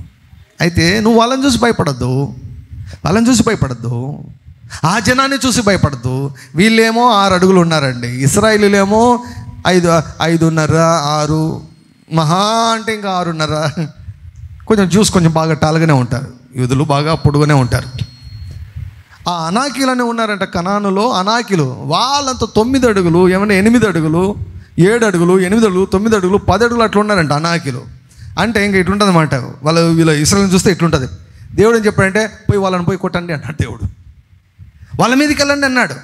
అయితే నువ్వు వాళ్ళని చూసి భయపడద్దు, ఆ జనాన్ని చూసి భయపడద్దు. వీళ్ళేమో 6 అడుగులు ఉన్నారండి, ఇశ్రాయేలీలేమో 5.5 6, మహా అంటే ఇంకా 6.5. కొంచెం బాగా టాలుగానే ఉంటారు. యూదులు బాగా పొడుగునే ఉంటారు. ఆ అనాకీలనే ఉన్నారంట కనానులో. అనాకీలు వాళ్ళంతా 9 అడుగులు, ఏమన్నా 8 అడుగులు, 7 అడుగులు, 8 అడుగులు, 9 అడుగులు, 10 అడుగులు అట్లా ఉన్నారంట అనాకీలు. అంటే ఇంకా ఇట్లుంటుంది అన్నమాట. వీళ్ళ ఇశ్రాయేలుని చూస్తే ఇట్లుంటుంది. దేవుడు ఏం చెప్పాడంటే, వాళ్ళని పోయి కొట్టండి అన్నాడు దేవుడు. వాళ్ళ మీదకి వెళ్ళండి అన్నాడు.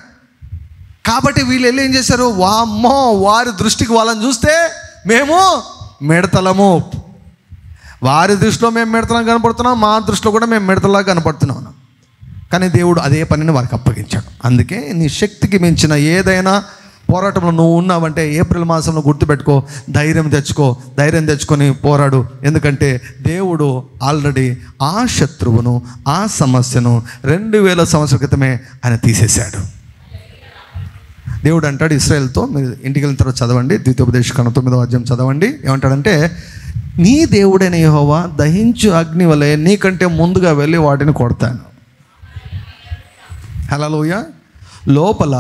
కాబట్టి వీళ్ళు వెళ్ళి ఏం చేశారు? వామ్మో, వారి దృష్టికి వాళ్ళని చూస్తే మేము మిడతలము. వారి దృష్టిలో మేము మిడతలం కనపడుతున్నాం, మా దృష్టిలో కూడా మేము మిడతలా కనపడుతున్నాం. కానీ దేవుడు అదే పనిని వారికి అప్పగించాడు. అందుకే నీ శక్తికి మించిన ఏదైనా పోరాటంలో నువ్వు ఉన్నావంటే ఏప్రిల్ మాసంలో గుర్తుపెట్టుకో, ధైర్యం తెచ్చుకొని పోరాడు. ఎందుకంటే దేవుడు ఆల్రెడీ ఆ శత్రువును, ఆ సమస్యను 2000 సంవత్సరాల క్రితమే ఆయన తీసేశాడు. దేవుడు అంటాడు ఇశ్రాయేలుతో, మీరు ఇంటికి వెళ్ళిన తర్వాత చదవండి, ద్వితీయోపదేశకాండం 9వ అధ్యాయం చదవండి. ఏమంటాడంటే, నీ దేవుడైన యెహోవా దహించు అగ్ని వలె నీకంటే ముందుగా వెళ్ళి వాటిని కొడతాను. హల్లెలూయా. లోపల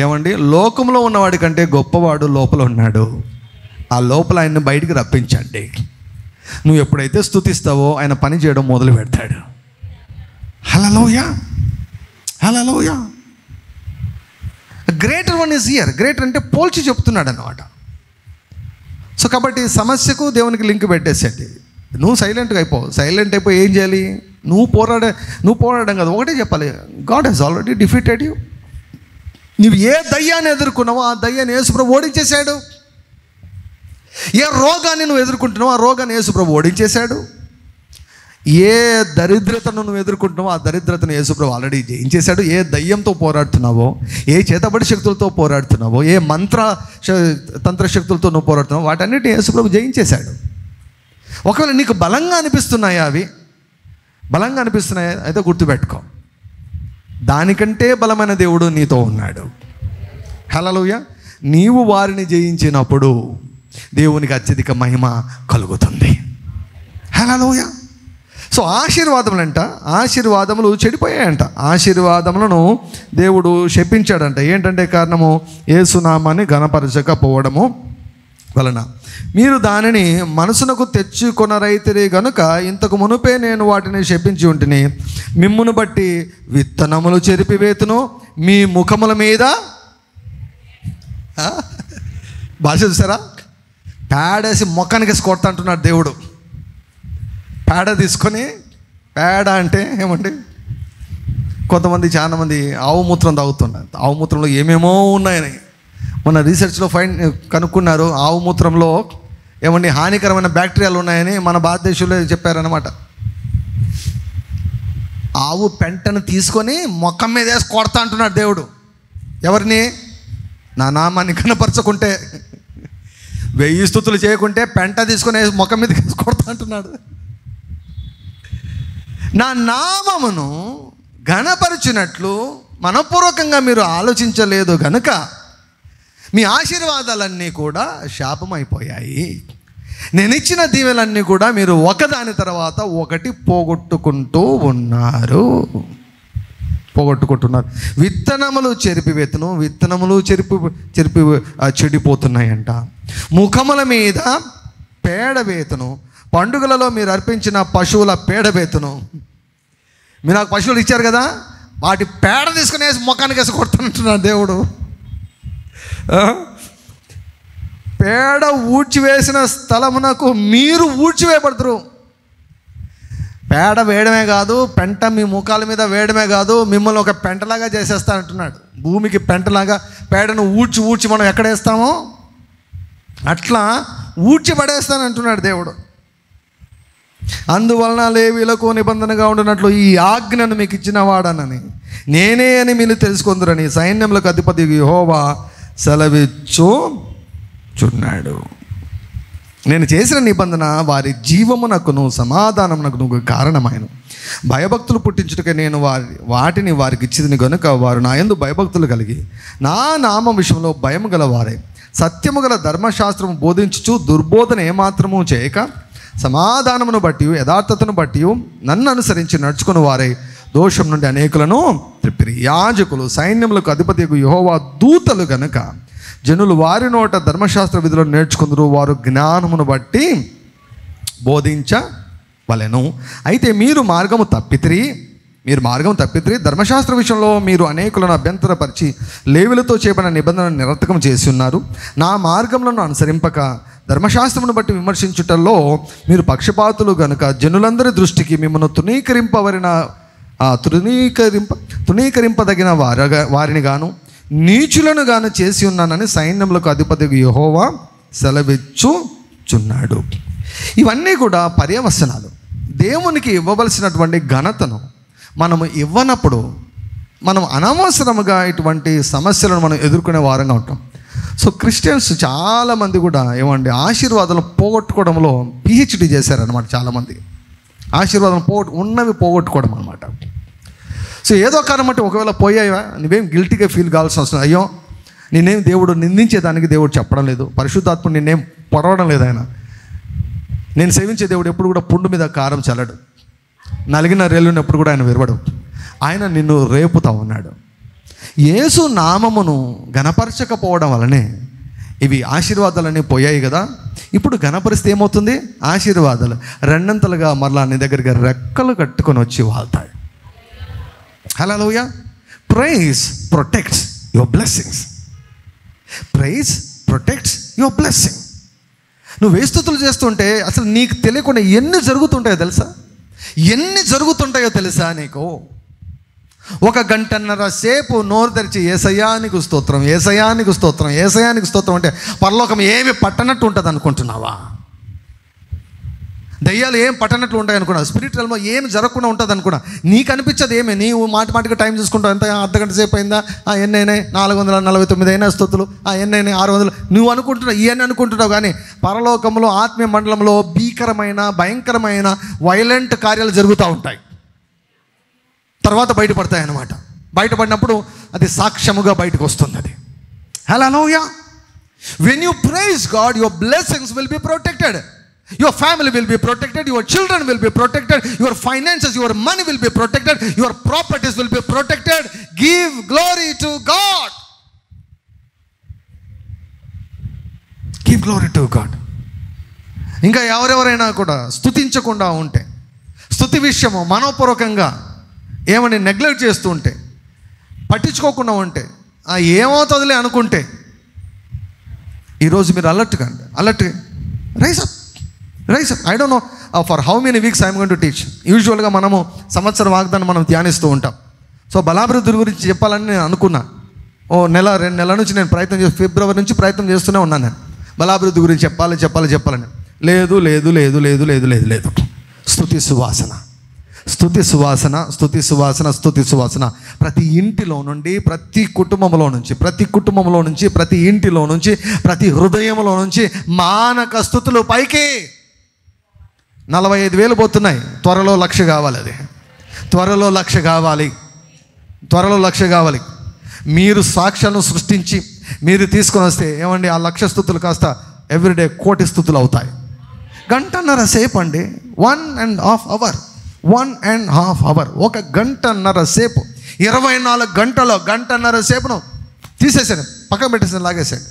ఏమండి, లోకంలో ఉన్నవాడి కంటే గొప్పవాడు లోపల ఉన్నాడు. ఆ లోపల ఆయన్ని బయటికి రప్పించండి. నువ్వు ఎప్పుడైతే స్తుతిస్తావో ఆయన పని చేయడం మొదలు పెడతాడు. Hallelujah. Greater one is here. Greater అంటే పోల్చి చెప్తున్నాడు అన్నమాట. సో కాబట్టి సమస్యకు దేవునికి లింక్ పెట్టేసేయండి. నువ్వు సైలెంట్గా అయిపోయి ఏం చేయాలి? నువ్వు పోరాడడం కదా, ఒకటే చెప్పాలి, God he's already defeated you. నువ్వు ఏ దయ్యాన్ని ఎదుర్కొన్నావో ఆ దయ్యాన్ని యేసుప్రభు ఓడించేశాడు. ఏ రోగాన్ని నువ్వు ఎదుర్కొంటున్నావో ఆ రోగాన్ని యేసుప్రభు ఓడించేశాడు. ఏ దరిద్రతను నువ్వు ఎదుర్కొంటున్నావో ఆ దరిద్రతను యేసుప్రభు ఆల్రెడీ జయించేశాడు. ఏ దయ్యంతో పోరాడుతున్నావో, ఏ చేతబడి శక్తులతో పోరాడుతున్నావో, ఏ తంత్ర శక్తులతో నువ్వు పోరాడుతున్నావో వాటన్నిటిని యేసుప్రభు జయించేశాడు. ఒకవేళ నీకు బలంగా అనిపిస్తున్నాయా అయితే గుర్తుపెట్టుకో, దానికంటే బలమైన దేవుడు నీతో ఉన్నాడు. హల్లెలూయా. నీవు వారిని జయించినప్పుడు దేవునికి అత్యధిక మహిమ కలుగుతుంది. హల్లెలూయా. సో ఆశీర్వాదములు చెడిపోయాయంట. ఆశీర్వాదములను దేవుడు శపించాడంట. ఏంటంటే కారణము, యేసునామాన్ని ఘనపరచకపోవడము వలన. మీరు దానిని మనసునకు తెచ్చుకొనరైతిరి గనుక ఇంతకు మునుపే నేను వాటిని శపించి ఉంటిని. మిమ్మును బట్టి విత్తనములు చెరిపివేతును, మీ ముఖముల మీద భాష చూసారా, పేడేసి మొక్కానికి కొడతా అంటున్నాడు దేవుడు. పేడ తీసుకొని, పేడ అంటే ఏమండి, చాలా మంది ఆవు మూత్రం తాగుతున్నారు. ఆవు మూత్రంలో ఏమేమో ఉన్నాయని మన రీసెర్చ్లో కనుక్కున్నారు. ఆవు మూత్రంలో ఏమండి హానికరమైన బ్యాక్టీరియాలు ఉన్నాయని మన భారతదేశంలో చెప్పారనమాట. ఆవు పెంటను తీసుకొని మొక్కం మీద వేసి కొడతా అంటున్నాడు దేవుడు. ఎవరిని? నా నామాన్ని కనపరచకుంటే, 1000 స్తుతులు చేయకుంటే పెంట తీసుకొని మొక్కం మీద వేసి కొడతా అంటున్నాడు. నా నామమును ఘనపరిచినట్లు మనపూర్వకంగా మీరు ఆలోచించలేదు గనుక మీ ఆశీర్వాదాలన్నీ కూడా శాపమైపోయాయి. నేను ఇచ్చిన దీవెలన్నీ కూడా మీరు ఒకదాని తర్వాత ఒకటి పోగొట్టుకుంటున్నారు. విత్తనములు చెడిపోతున్నాయంట. ముఖముల మీద పేడవేతును, పండుగలలో మీరు అర్పించిన పశువుల పేడవేతును. మీరు నాకు పశువులు ఇచ్చారు కదా, వాటి పేడ తీసుకుని ముఖానికి వేసి కొడుతున్నట్టున్నాడు దేవుడు. పేడ ఊడ్చివేసిన స్థలమునకు మీరు ఊడ్చివేయబడతారు. పేడ వేయడమే కాదు, పెంట మీ ముఖాల మీద వేయడమే కాదు, మిమ్మల్ని ఒక పెంటలాగా చేసేస్తా అంటున్నాడు. భూమికి పెంటలాగా పేడను ఊడ్చి మనం ఎక్కడేస్తామో అట్లా ఊడ్చి పడేస్తానంటున్నాడు దేవుడు. అందువలన లేవీయులకు నిబంధనగా ఉండినట్లు ఈ ఆజ్ఞను మీకు ఇచ్చిన వాడనని నేనే అని మీరు తెలుసుకుందరని సైన్యములకు అధిపతి యెహోవా సెలవిచ్చుచున్నాడు. నేను చేసిన నిబంధన వారి జీవమునకును సమాధానమునకును కారణమైన భయభక్తులు పుట్టించుటకే నేను వాటిని వారికి ఇచ్చిదిని కనుక వారు నా యందు భయభక్తులు కలిగి నా నామం విషయంలో భయం గల వారే సత్యము గల ధర్మశాస్త్రము బోధించుచు దుర్బోధన ఏమాత్రము చేయక సమాధానమును బట్టి యథార్థతను బట్టి నన్ను అనుసరించి నడుచుకుని వారే దోషం నుండి అనేకులను త్రిప్పిరి. యాజకులు సైన్యములకు అధిపతి యెహోవా దూతలు గనుక జనులు వారి నోట ధర్మశాస్త్ర విధులను నేర్చుకుందరు, వారు జ్ఞానమును బట్టి బోధించవలెను. అయితే మీరు మార్గము తప్పితిరి ధర్మశాస్త్ర విషయంలో మీరు అనేకులను అభ్యంతరపరిచి లేవీయులతో చేయబడిన నిబంధనను నిరర్థకం చేసి ఉన్నారు. నా మార్గములను అనుసరింపక ధర్మశాస్త్రమును బట్టి విమర్శించుటల్లో మీరు పక్షపాతులు గనుక జనులందరి దృష్టికి మిమ్మల్ని తృణీకరింపదగిన వారిని గాను నీచులను గాను చేసి ఉన్నానని సైన్యములకు అధిపతి యెహోవా సెలవిచ్చుచున్నాడు. ఇవన్నీ కూడా పర్యవసనాలు. దేవునికి ఇవ్వవలసినటువంటి ఘనతను మనము ఇవ్వనప్పుడు మనం అనవసరముగా ఇటువంటి సమస్యలను మనం ఎదుర్కొనే వారంగా ఉంటాం. సో క్రిస్టియన్స్ చాలామంది కూడా ఆశీర్వాదాలు పోగొట్టుకోవడంలో పిహెచ్డి చేశారనమాట. చాలామంది ఆశీర్వాదం ఉన్నవి పోగొట్టుకోవడం అనమాట. సో ఏదో కారణం అంటే ఒకవేళ పోయావా నువ్వేం గిల్టీగా ఫీల్ కావాల్సిన అవసరం. అయ్యో నేనేం దేవుడు నిందించేదానికి దేవుడు చెప్పడం లేదు, పరిశుద్ధాత్ముడు నిన్నేం పొడవడం లేదు. ఆయన నేను సేవించే దేవుడు ఎప్పుడు కూడా పుండు మీద కారం చల్లడు, నలిగిన రేలున్నప్పుడు కూడా ఆయన విరవడు. ఆయన నిన్ను రేపుతా ఉన్నాడు. యేసు నామమును గణపరచకపోవడం వలనే ఇవి ఆశీర్వాదాలన్నీ పోయాయి కదా. ఇప్పుడు గణపరిస్తే ఏమవుతుంది? ఆశీర్వాదాలు రెండంతలుగా మరలా నీ దగ్గరికి రెక్కలు కట్టుకొని వచ్చి వాళ్తాయి. Hallelujah. Praise protects your blessings. Praise protects your blessing. నువ్వు స్తుతులు చేస్తుంటే అసలు నీకు తెలియకుండా ఎన్ని జరుగుతుంటాయో తెలుసా నీకు? 1 గంటన్నర సేపు నోరు తెరిచి ఏసయ్యానికి స్తోత్రం, ఏసయ్యానికి స్తోత్రం, ఏసయ్యానికి స్తోత్రం అంటే పరలోకం ఏమి పట్టనట్టు ఉంటుంది అనుకుంటున్నావా? దయ్యాలు ఏం పట్టనట్లు ఉంటాయి అనుకున్నా, స్పిరిచువల్గా ఏమి జరగకుండా ఉంటుంది అనుకున్నా. నీకు అనిపించదు ఏమి, నీవు మాటిగా టైం చూసుకుంటావు. ఎంత అర్ధగంట సేపు అయిందా, ఎన్నైనా 449 అయినా స్తుతులు, ఎన్నైనా 600 నువ్వు అనుకుంటున్నావు, ఇవన్నీ అనుకుంటున్నావు. కానీ పరలోకంలో ఆత్మీయ మండలంలో భయంకరమైన వైలెంట్ కార్యాలు జరుగుతూ ఉంటాయి. తర్వాత బయటపడతాయి అన్నమాట. బయటపడినప్పుడు అది సాక్ష్యముగా బయటకు వస్తుంది. అది hallelujah. When you praise God your blessings will be protected. Your family will be protected, your children will be protected, your finances, your money will be protected, your properties will be protected. Give glory to God. Give glory to God. ఇంకా ఎవరెవరైనా కూడా స్తుతించకుండా ఉంటే, స్తుతి విషయము మనోపూర్వకంగా ఏమని neglect చేస్తూ ఉంటే, పట్టించుకోకుండా ఉంటే, ఏమవుతుందిలే అనుకుంటే, ఈరోజు మీరు alert rise up. I don't know for how many weeks I'm going to teach. యూజువల్గా మనము సంవత్సరం వాగ్దానం మనం ధ్యానిస్తూ ఉంటాం. సో బలాభివృద్ధి గురించి చెప్పాలని నేను అనుకున్నా. 2 నెలల నుంచి నేను ప్రయత్నం ఫిబ్రవరి నుంచి ప్రయత్నం చేస్తూనే ఉన్నాను. నేను బలాభివృద్ధి గురించి చెప్పాలని లేదు. స్తుతి సువాసన ప్రతి ఇంటిలో నుండి, ప్రతి కుటుంబంలో నుంచి, ప్రతి ఇంటిలో నుంచి, ప్రతి హృదయంలో నుంచి మానక స్తుతులు పైకి. 45,000 పోతున్నాయి. త్వరలో 1,00,000 కావాలి. అది త్వరలో 1,00,000 కావాలి. మీరు సాక్ష్యాలను సృష్టించి మీరు తీసుకొని వస్తే ఏమండి, ఆ 1,00,000 స్తుతులు కాస్త ఎవ్రీడే 1,00,000 స్తుతులు అవుతాయి. 1.5 గంట సేపు అండి, 1.5 hours. 1.5 hours, 1 గంటన్నర సేపు. 24 గంటలో 1.5 గంటల సేపును తీసేసాను, పక్కన పెట్టేసాను, లాగేసాను.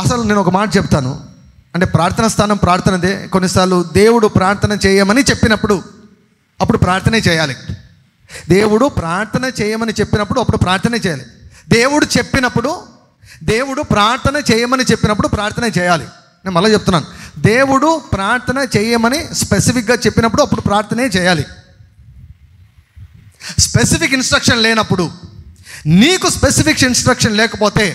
అసలు నేను ఒక మాట చెప్తాను, అంటే ప్రార్థన స్థానం ప్రార్థనదే. కొన్నిసార్లు దేవుడు ప్రార్థన చేయమని చెప్పినప్పుడు అప్పుడు ప్రార్థనే చేయాలి. దేవుడు ప్రార్థన చేయమని చెప్పినప్పుడు అప్పుడు ప్రార్థనే చేయాలి. దేవుడు ప్రార్థన చేయమని చెప్పినప్పుడు ప్రార్థనే చేయాలి. నేను మళ్ళీ చెప్తున్నాను, దేవుడు ప్రార్థన చేయమని స్పెసిఫిక్గా చెప్పినప్పుడు అప్పుడు ప్రార్థనే చేయాలి. స్పెసిఫిక్ ఇన్స్ట్రక్షన్ లేనప్పుడు, నీకు స్పెసిఫిక్ ఇన్స్ట్రక్షన్ లేకపోతే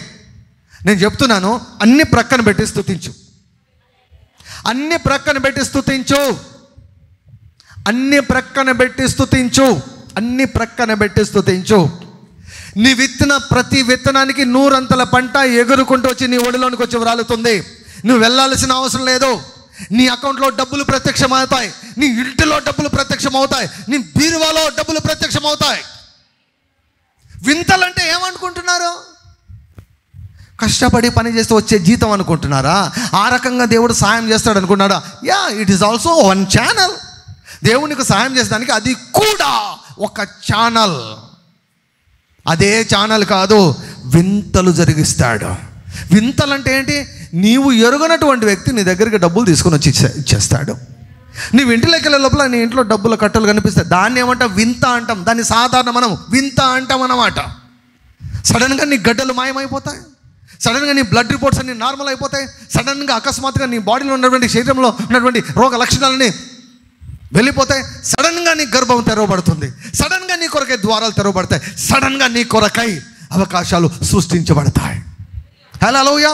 నేను చెప్తున్నాను, అన్ని ప్రక్కన పెట్టి స్తుతించు. అన్ని ప్రక్కన పెట్టి స్తుతించు. అన్ని ప్రక్కన పెట్టి స్తుతించు. అన్ని ప్రక్కన పెట్టి స్తుతించు. నీ విత్తన ప్రతి విత్తనానికి 100 పంట ఎగురుకుంటూ వచ్చి నీ ఒడిలోనికి వచ్చి వ్రాలుతుంది. నువ్వు వెళ్ళాల్సిన అవసరం లేదు. నీ అకౌంట్లో డబ్బులు ప్రత్యక్షమవుతాయి. నీ ఇంటిలో డబ్బులు ప్రత్యక్షమవుతాయి. నీ బీరువాలో డబ్బులు ప్రత్యక్షమవుతాయి. వింతలంటే ఏమనుకుంటున్నారు? కష్టపడి పని చేస్తే వచ్చే జీతం అనుకుంటున్నారా? ఆ రకంగా దేవుడు సాయం చేస్తాడు అనుకున్నాడా? Yeah, it is also one channel. దేవునికి సాయం చేసేదానికి అది కూడా ఒక ఛానల్. అదే ఛానల్ కాదు, వింతలు జరిగిస్తాడు. వింతలంటే ఏంటి? నీవు ఎరుగనటువంటి వ్యక్తి నీ దగ్గరికి డబ్బులు తీసుకొని వచ్చి ఇచ్చేస్తాడు. నీవు ఇంటిలోకి వెళ్ళే లోపల నీ ఇంట్లో డబ్బుల కట్టలు కనిపిస్తాయి. దాన్ని ఏమంటాం? వింత అంటాం. దాన్ని సాధారణ మనం వింత అంటాం అన్నమాట. సడన్గా నీ గడ్డలు మాయమైపోతాయి. సడన్గా నీ బ్లడ్ రిపోర్ట్స్ అన్ని నార్మల్ అయిపోతాయి. సడన్గా అకస్మాత్తుగా నీ బాడీలో ఉన్నటువంటి, శరీరంలో ఉన్నటువంటి రోగ లక్షణాలని వెళ్ళిపోతాయి. సడన్గా నీ గర్భం తెరవబడుతుంది. సడన్గా నీ కొరకై ద్వారాలు తెరవబడతాయి. సడన్గా నీ కొరకై అవకాశాలు సృష్టించబడతాయి. హల్లెలూయా.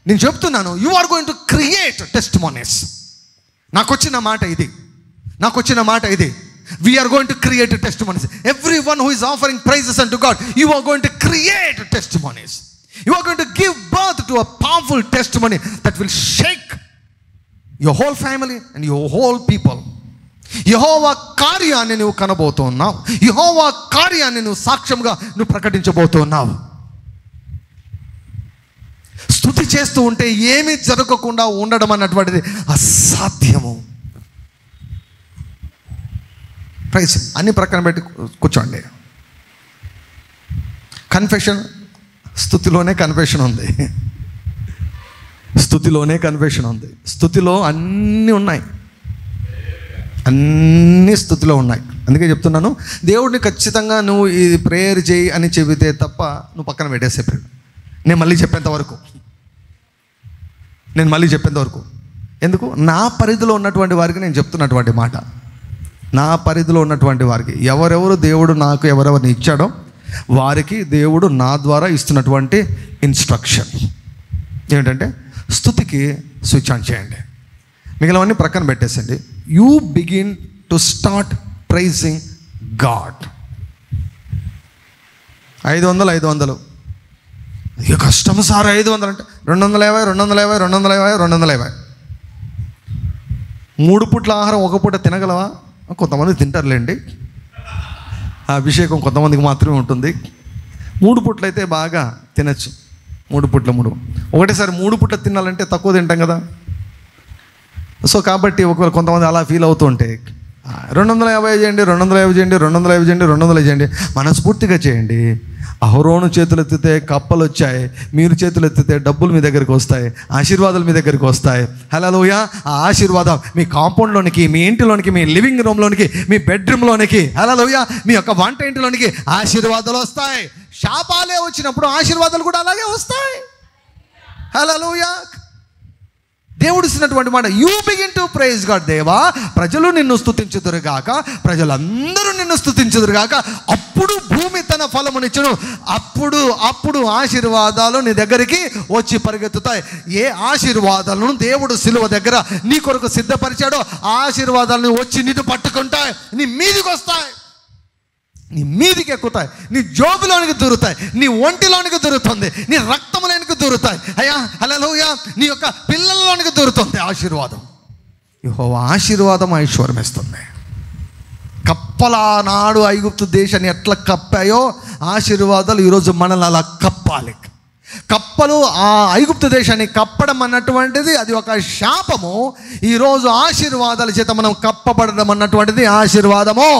నేను చెప్తున్నాను, you are going to create testimonies. నాకు వచ్చిన మాట ఇది. We are going to create testimonies. Everyone who is offering praises unto God, you are going to create testimonies. You are going to give birth to a powerful testimony that will shake your whole family and your whole people. యెహోవా కార్యాన్ని నువ్వు కనబోతున్నావు. యెహోవా కార్యాన్ని నువ్వు సాక్ష్యంగా నువ్వు ప్రకటించబోతున్నావు. స్తుతి చేస్తూ ఉంటే ఏమీ జరగకుండా ఉండడం అన్నటువంటిది అసాధ్యము. ప్రైజ్. అన్ని ప్రక్కన పెట్టి కూర్చోండి. కన్ఫెషన్, స్తుతిలోనే కన్ఫెషన్ ఉంది. స్తుతిలో అన్నీ ఉన్నాయి. అన్ని స్థుతిలో ఉన్నాయి. అందుకే చెప్తున్నాను, దేవుడిని ఖచ్చితంగా నువ్వు ఇది ప్రేయర్ చేయి అని చెబితే తప్ప నువ్వు పక్కన పెట్టేసే. నేను మళ్ళీ చెప్పేంత వరకు ఎందుకు? నా పరిధిలో ఉన్నటువంటి వారికి నేను చెప్తున్నటువంటి మాట, నా పరిధిలో ఉన్నటువంటి వారికి, ఎవరెవరు దేవుడు నాకు ఎవరెవరిని ఇచ్చాడో వారికి దేవుడు నా ద్వారా ఇస్తున్నటువంటి ఇన్స్ట్రక్షన్ ఏంటంటే, స్తుతికి స్విచ్ ఆన్ చేయండి, మిగిలినవన్నీ ప్రక్కన పెట్టేసండి. You begin to start praising God. 500 ఇక కష్టం సార్. 500 అంటే 250. 3 పూట్ల ఆహారం ఒక పూట తినగలవా? కొంతమంది తింటారులేండి. ఆ అభిషేకం కొంతమందికి మాత్రమే ఉంటుంది. 3 పూట్లు అయితే బాగా తినచ్చు. 3 పూట్ల ఒకటేసారి 3 పూట్ల తినాలంటే తక్కువ తింటాం కదా. సో కాబట్టి ఒకవేళ కొంతమంది అలా ఫీల్ అవుతూ ఉంటే 250 చేయండి. మనస్ఫూర్తిగా చేయండి. అహరోను చేతులు ఎత్తితే కప్పలు వచ్చాయి, మీరు చేతులు ఎత్తితే డబ్బులు మీ దగ్గరికి వస్తాయి, ఆశీర్వాదాలు మీ దగ్గరికి వస్తాయి. హల్లెలూయా. ఆ ఆశీర్వాదం మీ కాంపౌండ్లోనికి, మీ ఇంటిలోనికి, మీ లివింగ్ రూమ్లోనికి, మీ బెడ్రూమ్లోనికి, హల్లెలూయా, మీ యొక్క వంట ఇంటిలోనికి ఆశీర్వాదాలు వస్తాయి. శాపాలే వచ్చినప్పుడు ఆశీర్వాదాలు కూడా అలాగే వస్తాయి. హల్లెలూయా. దేవుడు ఇస్తున్నటువంటి మాట, you begin to praise God. దేవా, ప్రజలు నిన్ను స్తుతించుదురుగాక, ప్రజలందరూ నిన్ను స్తుతించుదురుగాక, అప్పుడు భూమి తన ఫలమునిచ్చును. అప్పుడు ఆశీర్వాదాలు నీ దగ్గరికి వచ్చి పరిగెత్తుతాయి. ఏ ఆశీర్వాదాలను దేవుడు సిలువ దగ్గర నీ కొరకు సిద్ధపరిచాడో ఆ ఆశీర్వాదాలను వచ్చి నిన్ను పట్టుకుంటాయి, నీ మీదికి వస్తాయి, నీ మీదికి ఎక్కుతాయి, నీ జోబులోనికి దూరుతాయి, నీ ఒంటిలోనికి దూరుతుంది, నీ రక్తంలోనికి దూరుతాయి. అయ్యా హల్లెలూయా, నీ యొక్క పిల్లల్లోనికి దూరుతుంది ఆశీర్వాదం. యెహోవా ఆశీర్వాదం ఐశ్వర్యం ఇస్తుంది. కప్పల నాడు ఐగుప్తు దేశాన్ని ఎట్లా కప్పాయో ఆశీర్వాదాలు ఈరోజు మనల్ని అలా కప్పాలి. కప్పలు ఆ ఐగుప్తు దేశాన్ని కప్పడం అన్నటువంటిది అది ఒక శాపము. ఈరోజు ఆశీర్వాదాల చేత మనం కప్పబడడం అన్నటువంటిది ఆశీర్వాదము.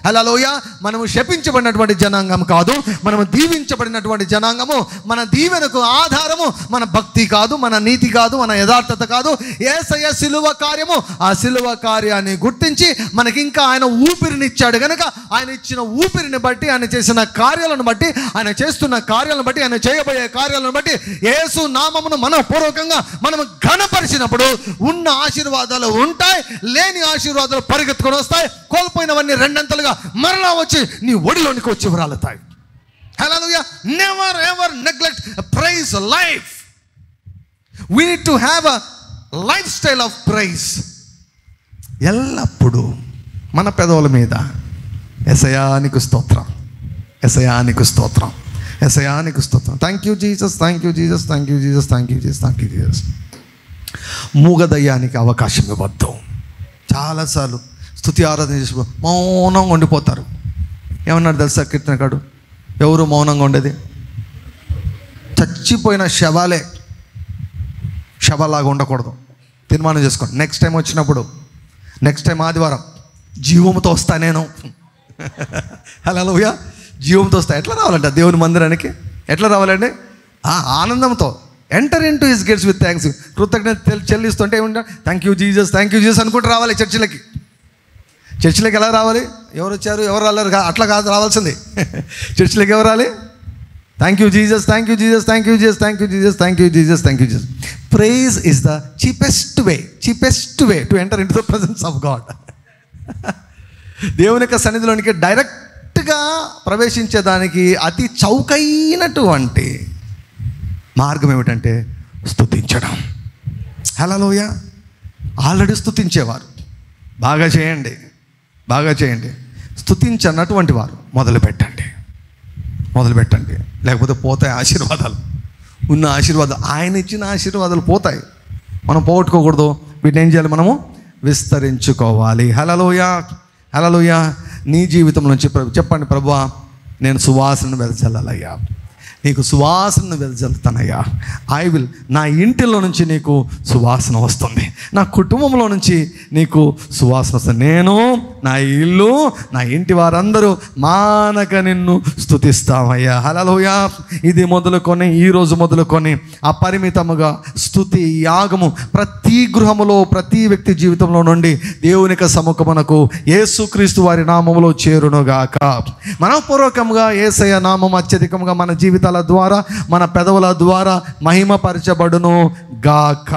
హల్లెలూయా. మనము శపించబడినటువంటి జనాంగం కాదు, మనము దీవించబడినటువంటి జనాంగము. మన దీవెనకు ఆధారము మన భక్తి కాదు, మన నీతి కాదు, మన యథార్థత కాదు, యేసయ్య సిలువ కార్యము. ఆ సిలువ కార్యాన్ని గుర్తించి మనకి ఇంకా ఆయన ఊపిరినిచ్చాడు కనుక ఆయన ఇచ్చిన ఊపిరిని బట్టి, ఆయన చేసిన కార్యాలను బట్టి, ఆయన చేస్తున్న కార్యాలను బట్టి, ఆయన చేయబోయే కార్యాలను బట్టి యేసు నామమును మనపూర్వకంగా మనం ఘనపరిచినప్పుడు ఉన్న ఆశీర్వాదాలు ఉంటాయి, లేని ఆశీర్వాదాలు పరిగెత్తుకొని వస్తాయి, కోల్పోయినవన్నీ రెండంతలుగా మరలా వచ్చి నీ ఒడిలోనికి వచ్చి వ్రాలుతాయి. Hallelujah. Never ever neglect praise life. We need to have a lifestyle of praise. ఎల్లప్పుడూ మన పెదవుల మీద యేసయ్యానికి స్తోత్రం, యేసయ్యానికి స్తోత్రం, యేసయ్యానికి స్తోత్రం. Thank you Jesus, thank you Jesus, thank you Jesus, thank you Jesus, thank you Jesus. మూగదయ్యానికి అవకాశం ఇవ్వద్దు. చాలాసార్లు స్తుతి ఆరాధన చేసి మౌనంగా ఉండిపోతారు. ఏమన్నాడు తెలుసా కీర్తనకాడు? ఎవరు మౌనంగా ఉండేది? చచ్చిపోయిన శవాలాగా ఉండకూడదు. తీర్మానం చేసుకోండి. నెక్స్ట్ టైం వచ్చినప్పుడు, నెక్స్ట్ టైం ఆదివారం జీవంతో వస్తా నేను. హల్లెలూయా. జీవంతో వస్తా. ఎట్లా రావాలంట దేవుని మందిరానికి? ఎట్లా రావాలండి? ఆనందంతో. Enter in to his gates with thanks. కృతజ్ఞత చెల్లిస్తుంటే ఏమంటా? Thank you Jesus, thank you Jesus అనుకుంటూ రావాలి చర్చిలకి. చర్చిలోకి ఎలా రావాలి? ఎవరు వచ్చారు ఎవరు రాలేరు అట్లా కాదు రావాల్సింది. చర్చిలోకి ఎవరు రావాలి? Thank you Jesus, thank you Jesus, thank you Jesus, thank you Jesus, thank you Jesus, thank you Jesus. Praise is the cheapest way to enter into the presence of God. దేవుని యొక్క సన్నిధిలోనికి డైరెక్ట్గా ప్రవేశించేదానికి అతి చౌకైనటువంటి మార్గం ఏమిటంటే స్తుతించడం. హల్లెలూయా. Already స్తుతించేవారు బాగా చేయండి, బాగా చేయండి. స్తుతించన్నటువంటి వారు మొదలు పెట్టండి, లేకపోతే పోతాయి ఆశీర్వాదాలు. ఉన్న ఆశీర్వాదాలు, ఆయన ఇచ్చిన ఆశీర్వాదాలు పోతాయి. మనం పోగొట్టుకోకూడదు. వీటిని ఏం చేయాలి? మనము విస్తరించుకోవాలి. హల్లెలూయా, హల్లెలూయా. నీ జీవితం నుంచి చెప్పండి, ప్రభువా నేను సువాసనను వెదజల్లాలయ్యా, నీకు సువాసనను వెదజల్లుతానయ్యా. నా ఇంటిలో నుంచి నీకు సువాసన వస్తుంది, నా కుటుంబంలో నుంచి నీకు సువాసన వస్తుంది. నేను, నా ఇల్లు, నా ఇంటి వారందరూ మానక నిన్ను స్తుతిస్తామయ్యా. హల్లెలూయా. ఇది మొదలుకొని, ఈరోజు మొదలుకొని అపరిమితముగా స్తుతి యాగము ప్రతి గృహములో, ప్రతి వ్యక్తి జీవితంలో నుండి దేవునికి సముఖమునకు యేసుక్రీస్తు వారి నామములో చేరునుగాక. మనపూర్వకంగా యేసయ్య నామం అత్యధికంగా మన జీవితాల ద్వారా, మన పెదవుల ద్వారా మహిమపరచబడును గాక.